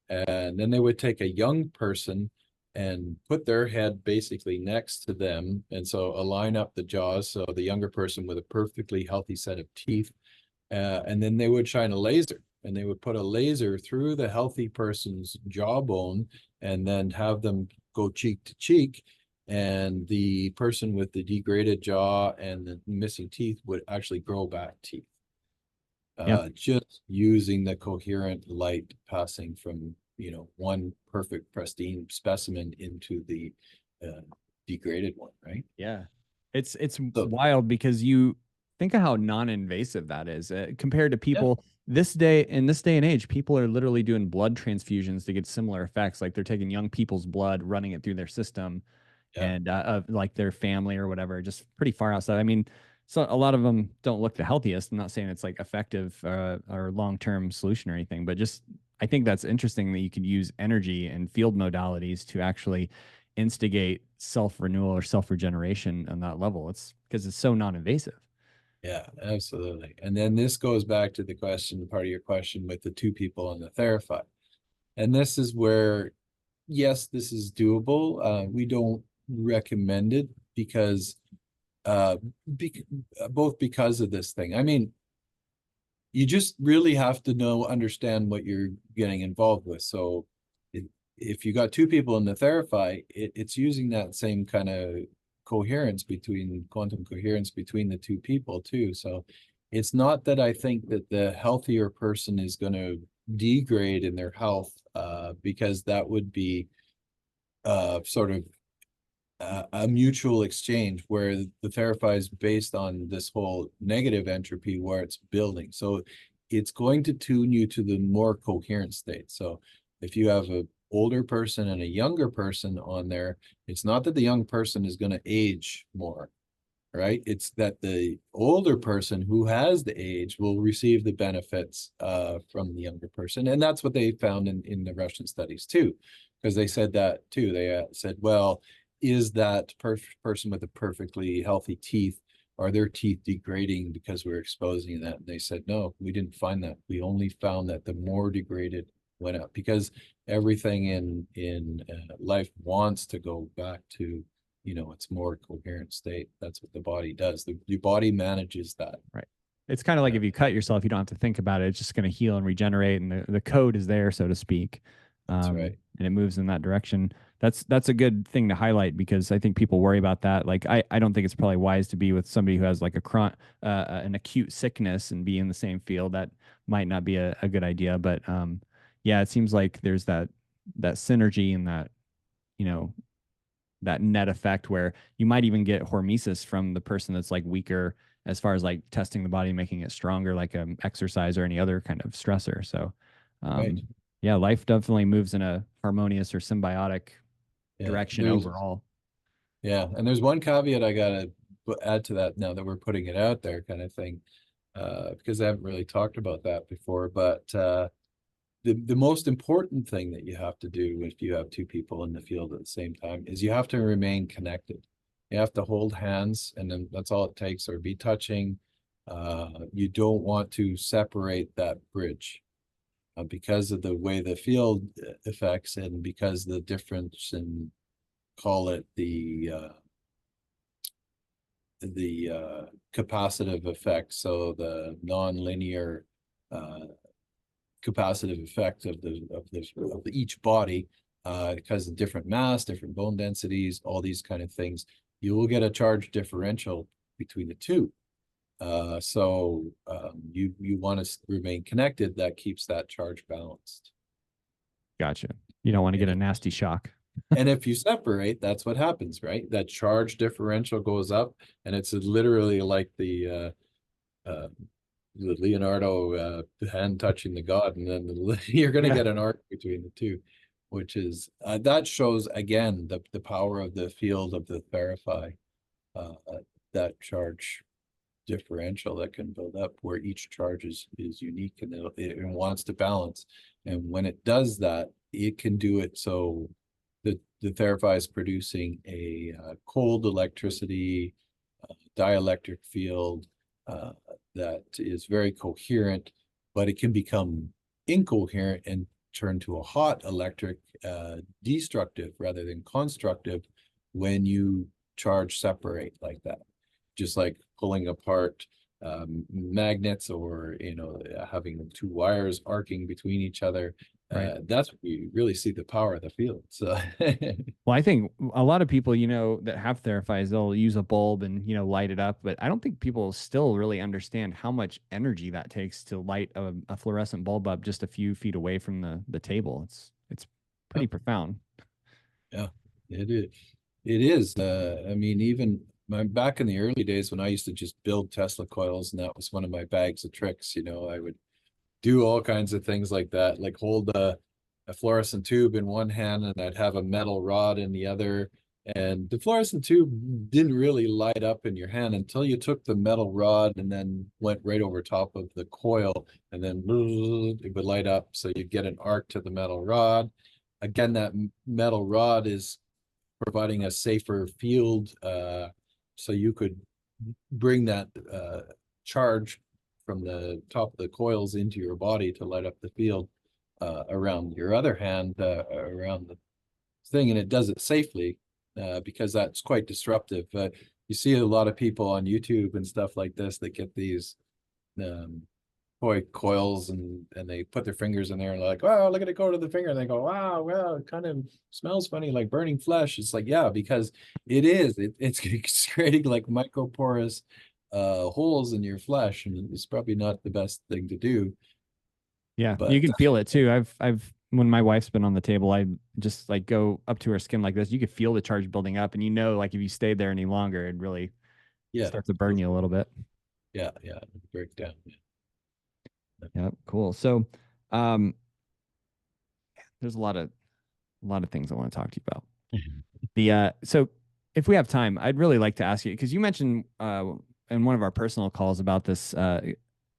And then they would take a young person and put their head basically next to them. And so align up the jaws. So the younger person with a perfectly healthy set of teeth. And then they would shine a laser and they would put a laser through the healthy person's jawbone and then have them go cheek to cheek. And the person with the degraded jaw and the missing teeth would actually grow back teeth. Yeah. Just using the coherent light passing from, one perfect pristine specimen into the degraded one, right? Yeah. It's So, wild because you think of how non-invasive that is compared to yeah, people in this day and age, people are literally doing blood transfusions to get similar effects. Like they're taking young people's blood, running it through their system yeah, and of like their family or whatever, just pretty far outside. I mean, so a lot of them don't look the healthiest. I'm not saying it's like effective or long-term solution or anything, but just I think that's interesting that you could use energy and field modalities to actually instigate self-renewal or self-regeneration on that level. It's because it's so non-invasive. yeah, absolutely. And then this goes back to the question, part of your question with the two people on the Theraphi. And this is where, yes, this is doable. We don't recommend it because uh, be both because of this thing. I mean, you just really have to understand what you're getting involved with. So if you got two people in the Theraphi, it's using that same kind of coherence between quantum coherence between the two people too. So it's not that I think that the healthier person is going to degrade in their health, because that would be sort of a mutual exchange where the Theraphi is based on this whole negative entropy where it's building. So it's going to tune you to the more coherent state. So if you have a older person and a younger person on there, it's not that the young person is going to age more, right? It's that the older person who has the age will receive the benefits from the younger person. And that's what they found in the Russian studies too, because they said that too. They said, well, is that person with a perfectly healthy teeth, are their teeth degrading because we're exposing that? And they said, no, we didn't find that. We only found that the more degraded went up, because everything in life wants to go back to, it's more coherent state. That's what the body does. Your body manages that. Right. It's kind of like if you cut yourself, you don't have to think about it. It's just going to heal and regenerate, and the code is there, so to speak. That's right. And it moves in that direction. That's a good thing to highlight, because I think people worry about that. Like I don't think it's probably wise to be with somebody who has like an acute sickness and be in the same field. That might not be a good idea. But yeah, it seems like there's that synergy and that, you know, that net effect where you might even get hormesis from the person that's like weaker, as far as like testing the body, making it stronger, like exercise or any other kind of stressor. So, Right. yeah, life definitely moves in a harmonious or symbiotic Yeah. direction overall. And there's one caveat I gotta add to that now that we're putting it out there, kind of thing, because I haven't really talked about that before. But the most important thing that you have to do if you have two people in the field at the same time is you have to remain connected. You have to hold hands, and then that's all it takes, or be touching. You don't want to separate that bridge, because of the way the field affects, and because the difference in, call it the capacitive effect. So the non-linear capacitive effect of each body, because of different mass, different bone densities, all these kind of things, you will get a charge differential between the two. You want to remain connected. That keeps that charge balanced. Gotcha. You don't want to get And a if, nasty shock. and if you separate, that's what happens, right? That charge differential goes up, and it's literally like the Leonardo hand touching the god, and then you're going to Yeah. get an arc between the two, which is that shows again the power of the field of the Theraphi, that charge differential that can build up where each charge is unique, and it wants to balance. And when it does that, it can do it so the Theraphi is producing a cold electricity dielectric field uh, that is very coherent, but it can become incoherent and turn to a hot electric, destructive rather than constructive, when you charge separate like that. Just like pulling apart magnets, or having two wires arcing between each other. Right. That's where you really see the power of the field. So Well, I think a lot of people, that have Theraphis, they'll use a bulb and, light it up. But I don't think people still really understand how much energy that takes to light a fluorescent bulb up just a few feet away from the table. It's pretty profound. yeah, it is. It is. I mean, even back in the early days when I used to just build Tesla coils, and that was one of my bags of tricks. I would do all kinds of things like that, like hold a fluorescent tube in one hand, and I'd have a metal rod in the other. And the fluorescent tube didn't really light up in your hand until you took the metal rod and then went right over top of the coil, and then it would light up. So you'd get an arc to the metal rod. Again, that metal rod is providing a safer field, so you could bring that charge from the top of the coils into your body to light up the field. around your other hand, around the thing, and it does it safely, because that's quite disruptive. You see a lot of people on YouTube and stuff like this that get these um, toy coils, and they put their fingers in there and like, oh, look at it go to the finger, and they go, wow, well, it kind of smells funny, like burning flesh. It's like, yeah, because it's creating like microporous holes in your flesh, and it's probably not the best thing to do. Yeah, you But can feel it too. When my wife's been on the table, I just like go up to her skin like this. You can feel the charge building up, and you know, like if you stayed there any longer, it really yeah, start to burn you a little bit. yeah, yeah, break down. Yeah, cool. So, um, there's a lot of things I want to talk to you about. So if we have time, I'd really like to ask you because you mentioned in one of our personal calls about this.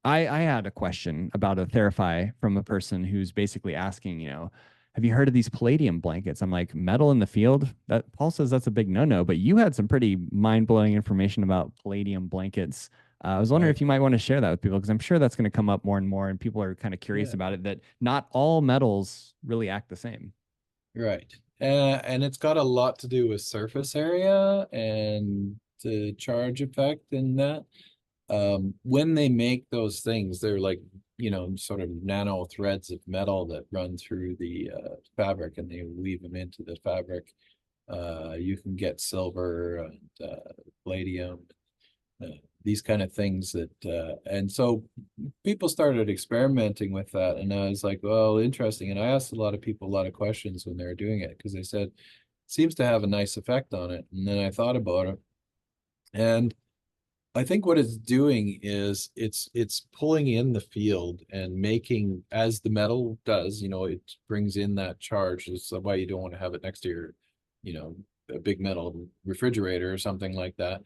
I had a question about a Theraphi from a person who's basically asking, have you heard of these Palladium blankets? I'm like, metal in the field? That Paul says that's a big no-no, but you had some pretty mind-blowing information about Palladium blankets. I was wondering Right, if you might want to share that with people because I'm sure that's going to come up more and more, and people are kind of curious yeah, about it, that not all metals really act the same. right. And it's got a lot to do with surface area and the charge effect in that. When they make those things, they're like, sort of nano threads of metal that run through the fabric, and they weave them into the fabric. You can get silver and palladium, uh, these kind of things and so people started experimenting with that, and I was like, well, interesting. And I asked a lot of people a lot of questions when they were doing it, because they said, seems to have a nice effect on it. And then I thought about it, and I think what it's doing is it's pulling in the field and making, as the metal does, it brings in that charge. That's why you don't want to have it next to your, you know, a big metal refrigerator or something like that.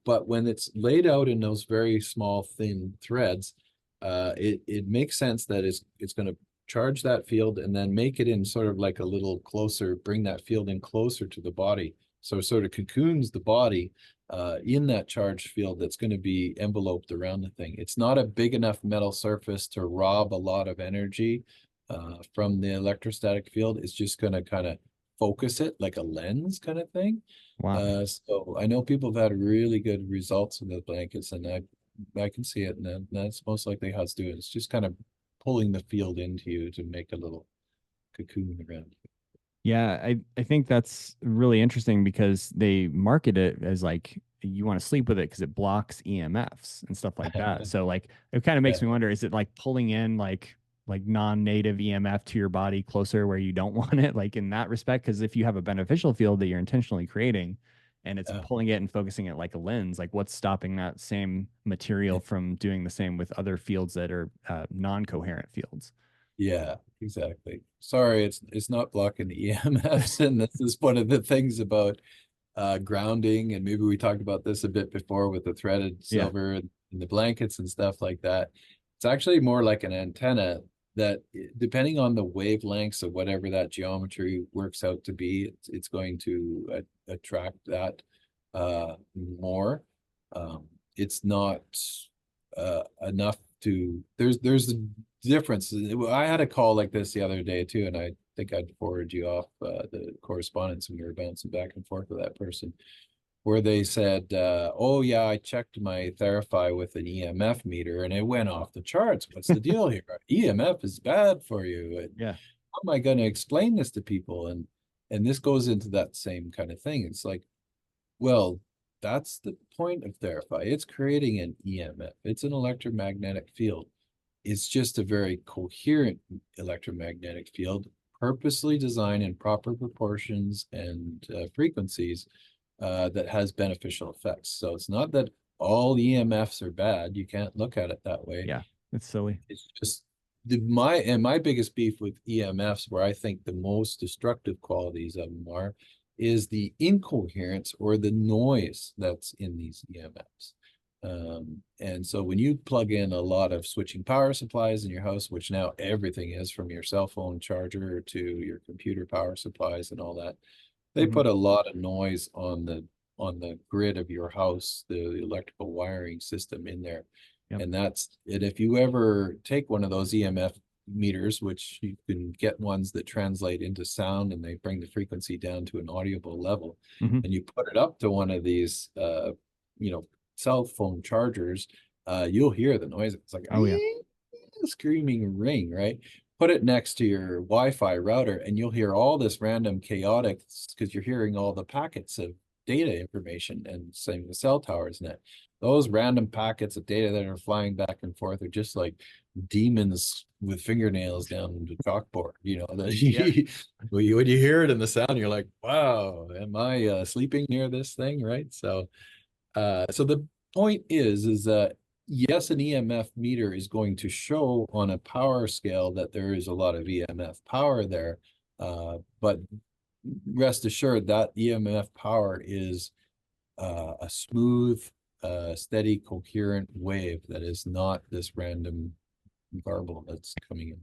But when it's laid out in those very small, thin threads, it makes sense that it's going to charge that field and then make it in sort of like a little closer, bring that field in closer to the body. So it sort of cocoons the body in that charged field that's going to be enveloped around the thing. It's not a big enough metal surface to rob a lot of energy from the electrostatic field. It's just going to kind of focus it like a lens kind of thing. Wow. So I know people have had really good results with the blankets, and I can see it, and that's most likely how it's doing. It's just kind of pulling the field into you to make a little cocoon around you. Yeah, I think that's really interesting because they market it as like you want to sleep with it because it blocks EMFs and stuff like that. So like it kind of Yeah, makes me wonder, is it like pulling in like non-native EMF to your body closer where you don't want it, like in that respect? Because if you have a beneficial field that you're intentionally creating and it's yeah. pulling it and focusing it like a lens, like what's stopping that same material from doing the same with other fields that are non-coherent fields? Yeah, exactly. Sorry, it's not blocking the EMFs, and this is one of the things about grounding, and maybe we talked about this a bit before with the threaded Yeah. silver and the blankets and stuff like that. It's actually more like an antenna that, depending on the wavelengths of whatever that geometry works out to be, it's going to attract that more. It's not enough to, there's a difference. I had a call like this the other day too, and I think I'd forward you off the correspondence, and we were bouncing back and forth with that person, where they said, oh yeah, I checked my Theraphi with an EMF meter and it went off the charts. What's the deal here? EMF is bad for you. And Yeah. how am I going to explain this to people? And this goes into that same kind of thing. It's like, well, that's the point of Theraphi. It's creating an EMF. It's an electromagnetic field. It's just a very coherent electromagnetic field, purposely designed in proper proportions and frequencies that has beneficial effects. So it's not that all EMFs are bad. You can't look at it that way. Yeah. It's silly. It's just my biggest beef with EMFs, where I think the most destructive qualities of them are, is the incoherence or the noise that's in these EMFs. And so when you plug in a lot of switching power supplies in your house, which now everything is, from your cell phone charger to your computer power supplies and all that, they Mhm. put a lot of noise on the grid of your house, the electrical wiring system in there. Yep. And if you ever take one of those EMF meters, which you can get ones that translate into sound and they bring the frequency down to an audible level. Hmm. And you put it up to one of these, cell phone chargers, you'll hear the noise. It's like Oh yeah. a screaming ring, right? Put it next to your Wi-Fi router, and you'll hear all this random chaotic because you're hearing all the packets of data information, and same with cell towers net. Those random packets of data that are flying back and forth are just like demons with fingernails down the chalkboard. Yeah. When you hear it in the sound, you're like, "Wow, am I sleeping near this thing?" Right? So the point is that yes, an EMF meter is going to show on a power scale that there is a lot of EMF power there, but rest assured that EMF power is a smooth, steady, coherent wave that is not this random garble that's coming in.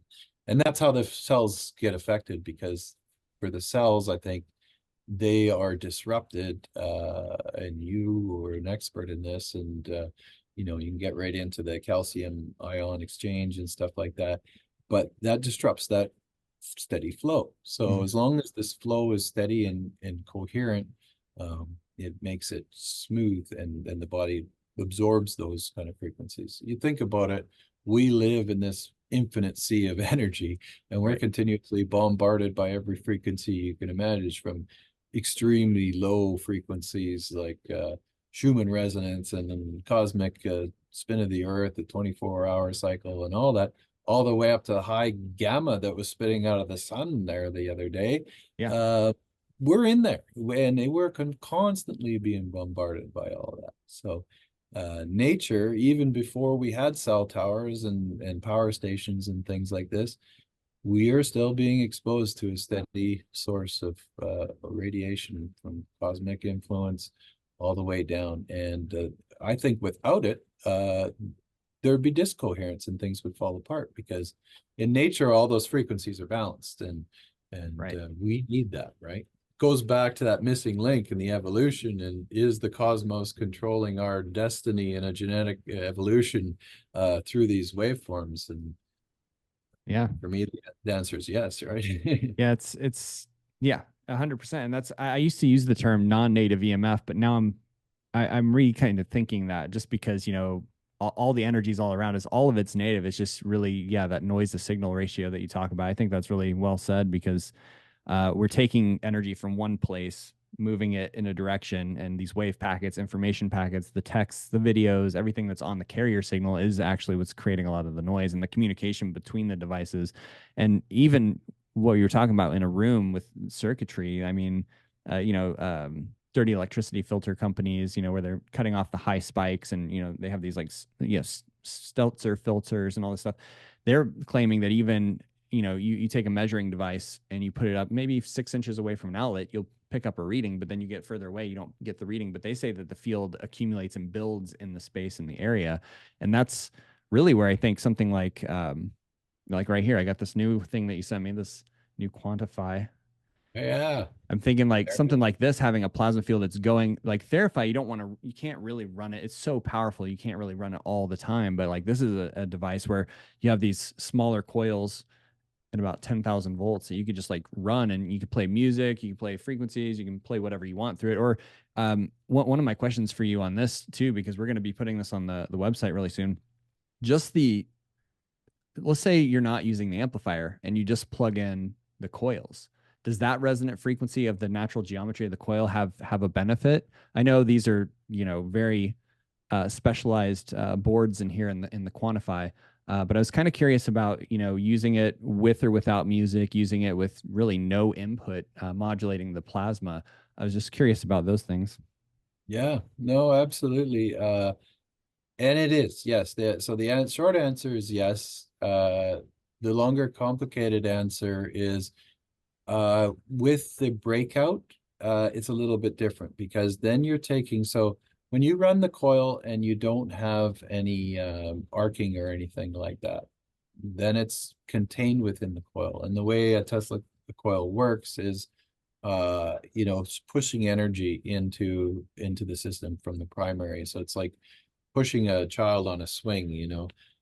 And that's how the cells get affected, because for the cells, I think they are disrupted, and you are an expert in this, and you can get right into the calcium ion exchange and stuff like that, but that disrupts that steady flow. So Mhm. as long as this flow is steady and coherent, it makes it smooth, and the body absorbs those kind of frequencies. You think about it, we live in this infinite sea of energy, and we're Right. continuously bombarded by every frequency you can imagine, from extremely low frequencies like Schumann resonance and then cosmic spin of the earth, the 24-hour cycle and all that, all the way up to high gamma that was spitting out of the sun there the other day. Yeah. Uh, we're in there, and they were constantly being bombarded by all that. So nature, even before we had cell towers and power stations and things like this, we are still being exposed to a steady source of radiation from cosmic influence all the way down. And I think without it, there'd be discoherence and things would fall apart, because in nature, all those frequencies are balanced, and Right. we need that, right? Goes back to that missing link in the evolution, and is the cosmos controlling our destiny in a genetic evolution through these waveforms? And Yeah. for me, the answer is yes, right? Yeah. It's yeah, 100%. And I used to use the term non-native EMF, but now I'm re kind of thinking that just because, all the energies all around us, all of it's native. It's just really, yeah, that noise to signal ratio that you talk about. I think that's really well said because we're taking energy from one place, moving it in a direction, and these wave packets, information packets, the texts, the videos, everything that's on the carrier signal is actually what's creating a lot of the noise and the communication between the devices. And even what you're talking about in a room with circuitry, I mean, dirty electricity filter companies, where they're cutting off the high spikes, and they have these like Stelzer filters and all this stuff. They're claiming that even you take a measuring device and you put it up maybe 6 inches away from an outlet, you'll pick up a reading, but then you get further away, you don't get the reading. But they say that the field accumulates and builds in the space in the area, and that's really where I think something like right here, I got this new thing that you sent me, this new quantify. Yeah. I'm thinking like something like this, having a plasma field that's going like Theraphi, you can't really run it. It's so powerful, you can't really run it all the time. But like this is a device where you have these smaller coils at about 10,000 volts that you could just like run, and you could play music, you can play frequencies, you can play whatever you want through it. Or one of my questions for you on this too, because we're going to be putting this on the website really soon. Just let's say you're not using the amplifier and you just plug in the coils. Does that resonant frequency of the natural geometry of the coil have a benefit? I know these are very specialized boards in here in the quantify. But I was kind of curious about using it with or without music, using it with really no input, modulating the plasma. I was just curious about those things. Yeah, no, absolutely. And it is, yes. So the short answer is yes. The longer, complicated answer is with the breakout, it's a little bit different, because then you're taking, so when you run the coil and you don't have any arcing or anything like that, then it's contained within the coil. And the way a Tesla coil works is it's pushing energy into the system from the primary. So it's like pushing a child on a swing.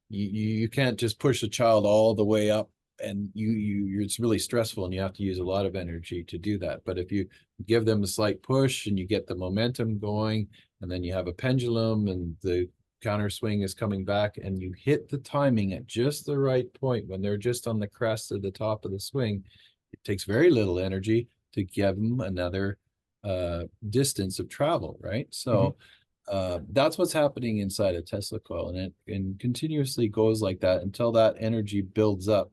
You can't just push a child all the way up, and it's really stressful, and you have to use a lot of energy to do that. But if you give them a slight push and you get the momentum going, and then you have a pendulum and the counter swing is coming back, and you hit the timing at just the right point when they're just on the crest of the top of the swing, it takes very little energy to give them another distance of travel, right? Mhm. So that's what's happening inside a Tesla coil, and it continuously goes like that until that energy builds up,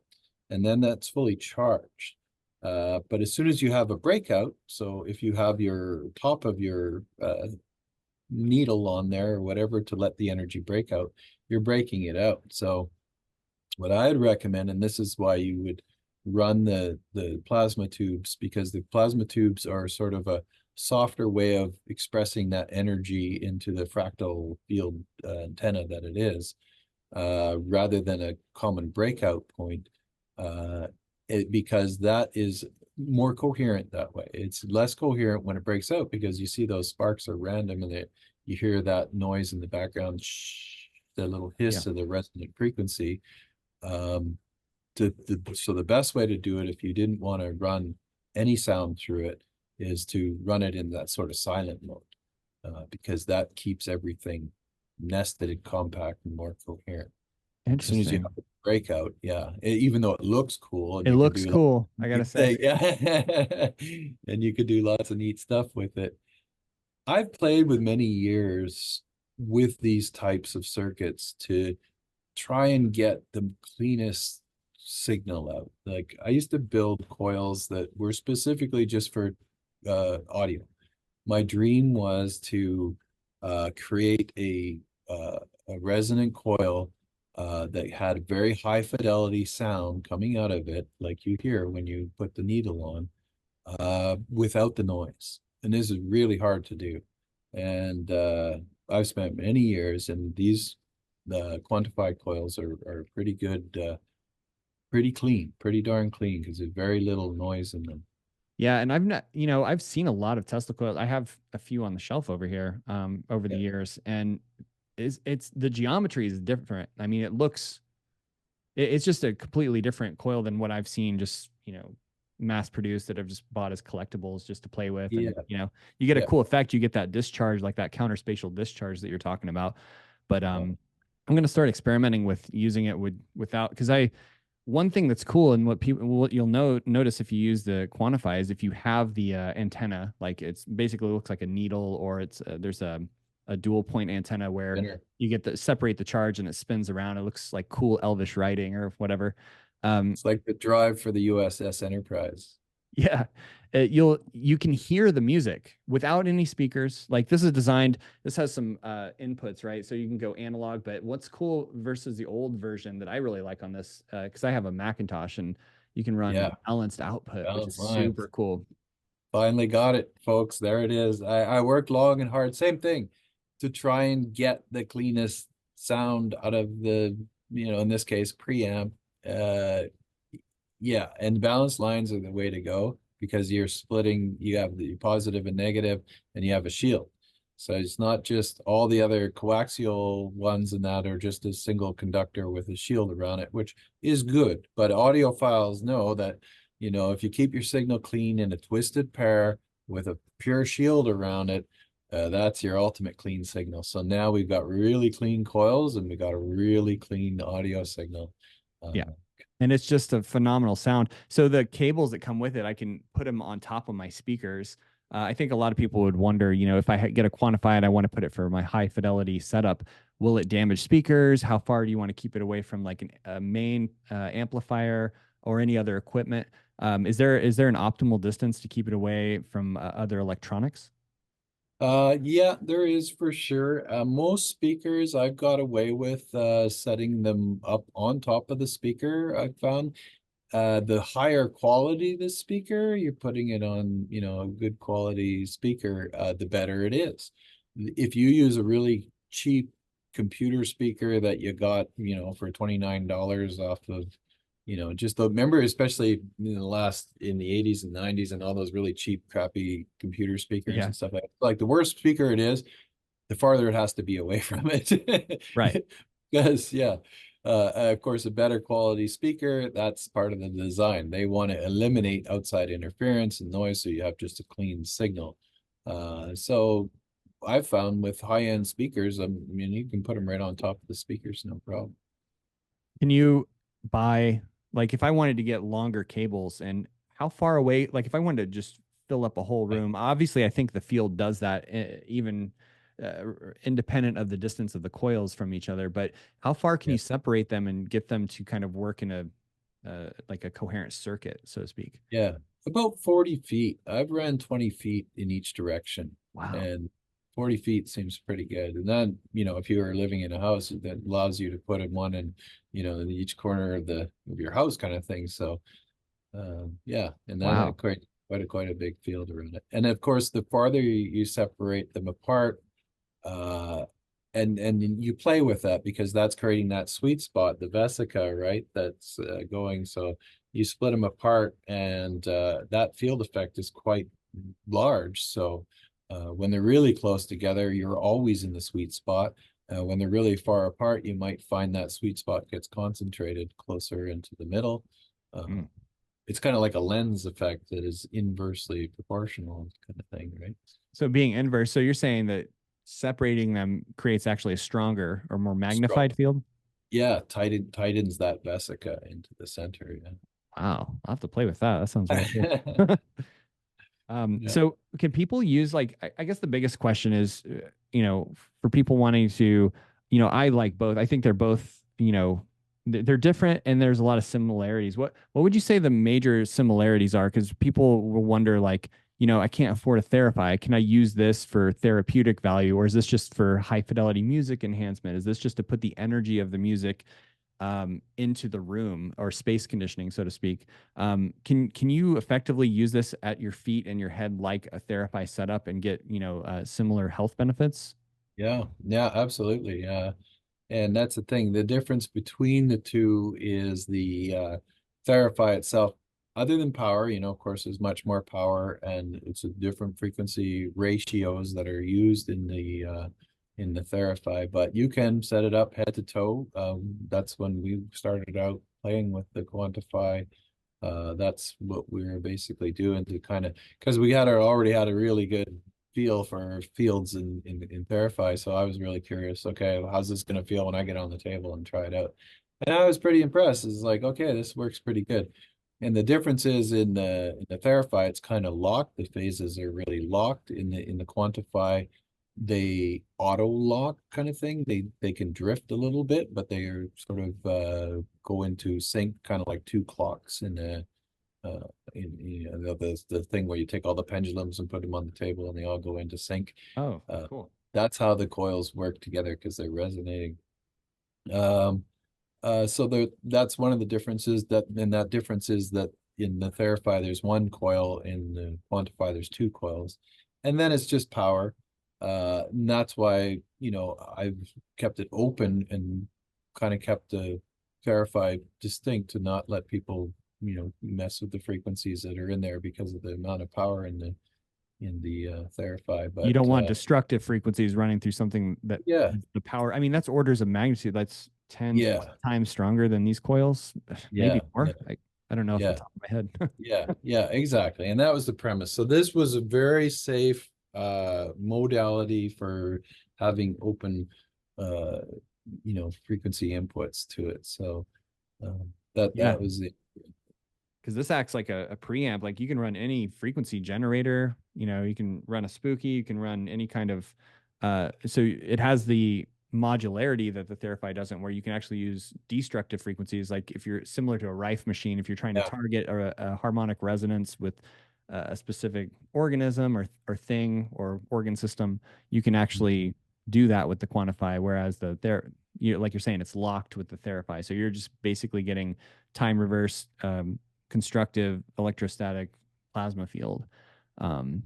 and then that's fully charged. But as soon as you have a breakout, so if you have your top of your needle on there or whatever to let the energy break out, you're breaking it out. So what I'd recommend, and this is why you would run the plasma tubes, because the plasma tubes are sort of a softer way of expressing that energy into the fractal field antenna that it is, rather than a common breakout point, because that is more coherent that way. It's less coherent when it breaks out because you see those sparks are random, and you hear that noise in the background, shh, the little Yeah. hiss of the resonant frequency. Um, so the best way to do it, if you didn't want to run any sound through it, is to run it in that sort of silent mode, because that keeps everything nested and compact and more coherent. As soon as you Interesting. have a breakout, yeah, even though it looks cool and It you can looks do lots cool, of I gotta neat say. things, yeah, and you could do lots of neat stuff with it. I've played with many years with these types of circuits to try and get the cleanest signal out. Like I used to build coils that were specifically just for audio. My dream was to create a resonant coil that had very high fidelity sound coming out of it, like you hear when you put the needle on, without the noise. And this is really hard to do. And I've spent many years, and these quantified coils are pretty good, pretty clean, pretty darn clean, because there's very little noise in them. Yeah, and I've not, I've seen a lot of Tesla coils. I have a few on the shelf over here, over the Yeah, years, and it's the geometry is different. I mean, it's just a completely different coil than what I've seen just, mass produced that I've just bought as collectibles just to play with. yeah, And, you get a yeah, cool effect. You get that discharge, like that counter spatial discharge that you're talking about. But yeah. I'm gonna start experimenting with using it without, because one thing that's cool and what you'll notice if you use the quantify is if you have the antenna, like it's basically looks like a needle, or it's there's a dual point antenna where Winner. you get the separate the charge and it spins around. It looks like cool elvish writing or whatever. Um, It's like the drive for the USS Enterprise. yeah, you can hear the music without any speakers. Like this has some inputs, right? So you can go analog. But what's cool versus the old version that I really like on this, because I have a Macintosh and you can run Yeah, balanced output, which is balance lines. super cool. Finally got it, folks. There it is. I worked long and hard. Same thing to try and get the cleanest sound out of the, in this case, preamp. Uh, yeah, and balanced lines are the way to go because you're splitting, you have the positive and negative, and you have a shield. So it's not just all the other coaxial ones and that are just a single conductor with a shield around it, which is good. But audiophiles know that, if you keep your signal clean in a twisted pair with a pure shield around it, that's your ultimate clean signal. So now we've got really clean coils and we got a really clean audio signal. Yeah. Uh, And it's just a phenomenal sound. So the cables that come with it, I can put them on top of my speakers. I think a lot of people would wonder, if I get a quantified, I want to put it for my high fidelity setup. Will it damage speakers? How far do you want to keep it away from like a main amplifier or any other equipment? Is there an optimal distance to keep it away from other electronics? yeah, there is for sure. Most speakers I've got away with setting them up on top of the speaker. I've found the higher quality the speaker, you're putting it on, a good quality speaker, the better it is. If you use a really cheap computer speaker that you got, for $29 off of, just the remember, especially in the 80s and 90s and all those really cheap, crappy computer speakers Yeah, and stuff like the worse speaker it is, the farther it has to be away from it. right. Because yeah. Of course, a better quality speaker, that's part of the design. They want to eliminate outside interference and noise, so you have just a clean signal. So I've found with high-end speakers, I mean, you can put them right on top of the speakers, no problem. Can you buy, like, if I wanted to get longer cables, and how far away, like, if I wanted to just fill up a whole Right. room, obviously, I think the field does that even independent of the distance of the coils from each other. But how far can Yeah. you separate them and get them to kind of work in a like a coherent circuit, so to speak? Yeah, about 40 feet. I've ran 20 feet in each direction, Wow. and 40 feet seems pretty good. And then, if you were living in a house, that allows you to put in one in, in each corner of the of your house kind of thing. So, yeah, and then Wow. quite a big field around it. And of course, the farther you separate them apart, uh, and you play with that because that's creating that sweet spot, the vesica, right? That's going. So you split them apart, and that field effect is quite large. So when they're really close together, you're always in the sweet spot. When they're really far apart, you might find that sweet spot gets concentrated closer into the middle. Uh, Mm. it's kind of like a lens effect that is inversely proportional kind of thing, right? So being inverse, so you're saying that separating them creates actually a stronger or more Strong. magnified field? Yeah, tightens that vesica into the center. Wow, I'll have to play with that. That sounds really cool. Yeah. Yeah. So can people use, like, I guess the biggest question is, for people wanting to, I like both. I think they're both, they're different and there's a lot of similarities. What would you say the major similarities are? Because people will wonder, like, I can't afford a Therapy. Can I use this for therapeutic value, or is this just for high fidelity music enhancement? Is this just to put the energy of the music into the room, or space conditioning, so to speak? Can you effectively use this at your feet and your head like a Therapy setup and get similar health benefits? Yeah, absolutely. Yeah. And that's the thing. The difference between the two is the Theraphi itself. Other than power, of course, there's much more power, and it's a different frequency ratios that are used in the Theraphi. But you can set it up head to toe. That's when we started out playing with the Quantify. That's what we were basically doing to kind of, because we already had a really good feel for fields in Theraphi. So I was really curious. Okay, well, how's this going to feel when I get on the table and try it out? And I was pretty impressed. It's like, okay, this works pretty good. And the difference is in the Theraphi, it's kind of locked. The phases are really locked. In the Quantify, they auto lock kind of thing. They can drift a little bit, but they are sort of go into sync, kind of like two clocks uh, the thing where you take all the pendulums and put them on the table and they all go into sync. Oh, Uh, cool. that's how the coils work together because they're resonating. Um, so that's one of the differences that difference is that in the Theraphi there's one coil, in the Quantify there's two coils, and then it's just power. And that's why, I've kept it open and kind of kept the Theraphi distinct to not let people, mess with the frequencies that are in there because of the amount of power in the Theraphi. You But don't want destructive frequencies running through something that yeah, has the power. I mean, that's orders of magnitude. That's 10 yeah, times stronger than these coils, maybe yeah, yeah, more. I don't know off the yeah. top of my head. Yeah, exactly. And that was the premise. So this was a very safe modality for having open uh frequency inputs to it. So that Yeah, that was it. because this acts like a preamp. Like, you can run any frequency generator. You can run a spooky. You can run any kind of. So it has the modularity that the Therapy doesn't, where you can actually use destructive frequencies. Like, if you're similar to a Rife machine, if you're trying to Yeah. target a harmonic resonance with a specific organism or thing or organ system, you can actually do that with the Quantify. Whereas like you're saying, it's locked with the Therapy. So you're just basically getting time reverse constructive electrostatic plasma field. Um,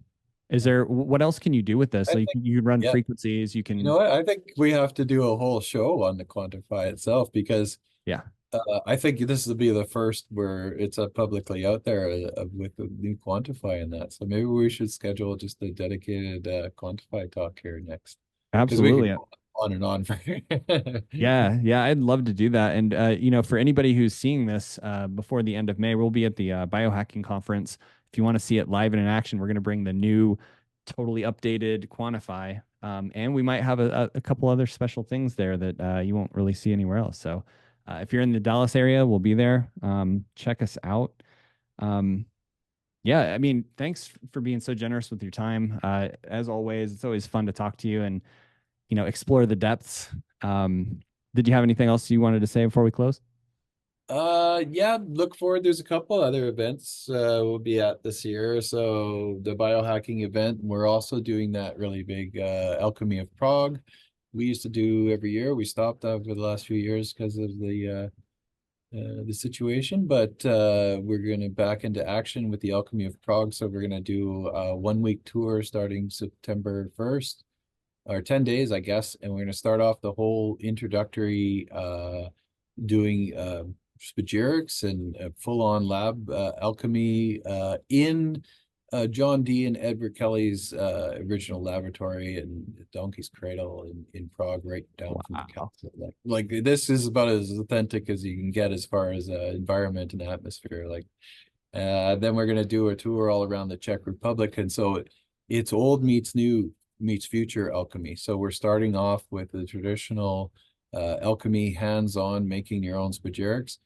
is Yeah. there what else can you do with this? I Like, think you can run yeah. frequencies, you You know can, what? I think we have to do a whole show on the Quantify itself because yeah, I think this will be the first where it's publicly out there with the new Quantify in that. So maybe we should schedule just a dedicated Quantify talk here next because we could absolutely. go on and on. Yeah, yeah, I'd love to do that. And for anybody who's seeing this before the end of May, we'll be at the biohacking conference. If you want to see it live and in action, we're going to bring the new, totally updated Quantify, and we might have a couple other special things there that you won't really see anywhere else. So, if you're in the Dallas area, we'll be there. Check us out. Um, yeah, I mean, thanks for being so generous with your time. As always, it's always fun to talk to you and explore the depths. Um, did you have anything else you wanted to say before we close? Yeah, look forward. There's a couple other events we'll be at this year. So the biohacking event, we're also doing that really big Alchemy of Prague. We used to do every year. We stopped over the last few years because of the situation, but we're going to back into action with the Alchemy of Prague. So we're going to do a 1 week tour starting September 1st, or 10 days, I guess. And we're going to start off the whole introductory doing spagyrics and full-on lab alchemy in John Dee and Edward Kelly's original laboratory in Donkey's Cradle in Prague, right down from the Wow. castle. Like this is about as authentic as you can get as far as environment and atmosphere. Like then we're gonna do a tour all around the Czech Republic, and so it's old meets new meets future alchemy. So we're starting off with the traditional alchemy, hands-on, making your own spagyrics,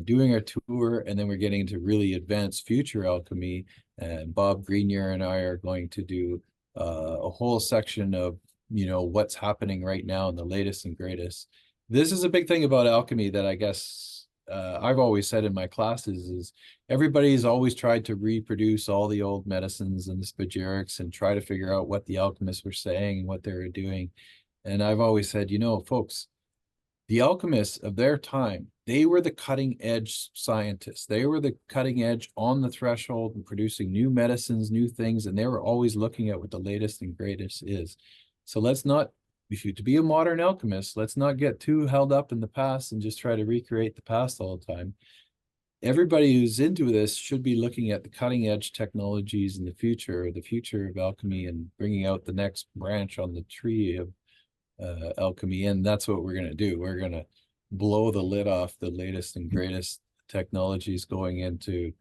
doing our tour, and then we're getting into really advanced future alchemy. And Bob Grenier and I are going to do a whole section of what's happening right now and the latest and greatest. This is a big thing about alchemy that I guess I've always said in my classes is everybody's always tried to reproduce all the old medicines and the spagyrics and try to figure out what the alchemists were saying and what they were doing. And I've always said, folks, the alchemists of their time, they were the cutting edge scientists. They were the cutting edge on the threshold and producing new medicines, new things, and they were always looking at what the latest and greatest is. So let's not, if you to be a modern alchemist, let's not get too held up in the past and just try to recreate the past all the time. Everybody who's into this should be looking at the cutting edge technologies in the future of alchemy, and bringing out the next branch on the tree of alchemy. And that's what we're going to do. We're going to blow the lid off the latest and greatest technologies, going into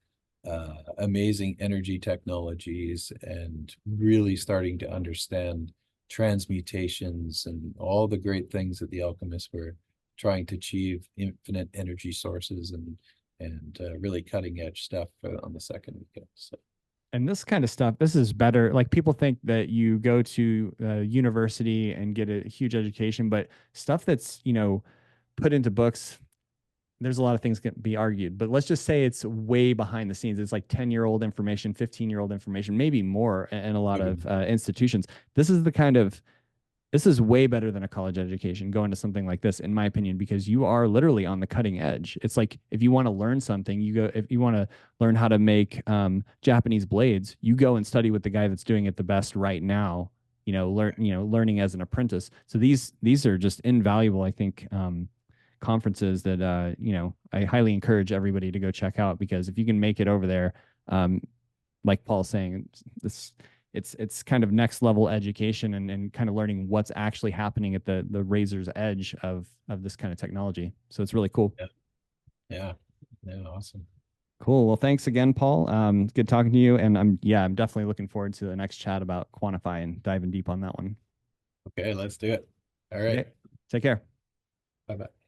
amazing energy technologies, and really starting to understand transmutations and all the great things that the alchemists were trying to achieve, infinite energy sources, and really cutting edge stuff on the second weekend. So And this kind of stuff, this is better. Like people think that you go to university and get a huge education, but stuff that's, put into books, there's a lot of things can be argued. But let's just say it's way behind the scenes. It's like 10-year-old information, 15-year-old information, maybe more in a lot maybe of institutions. This is the kind of this is way better than a college education going to something like this, in my opinion, because you are literally on the cutting edge. It's like if you want to learn something, you go, if you want to learn how to make Japanese blades, you go and study with the guy that's doing it the best right now, learning as an apprentice. So these are just invaluable, I think, conferences that, I highly encourage everybody to go check out, because if you can make it over there, um, like Paul's saying, it's kind of next level education, and kind of learning what's actually happening at the razor's edge of this kind of technology. So it's really cool. yeah, yeah, yeah, awesome. Cool. Well, thanks again, Paul. Good talking to you. And I'm definitely looking forward to the next chat about Quantify and diving deep on that one. Okay, let's do it. All right. Okay. Take care. Bye bye.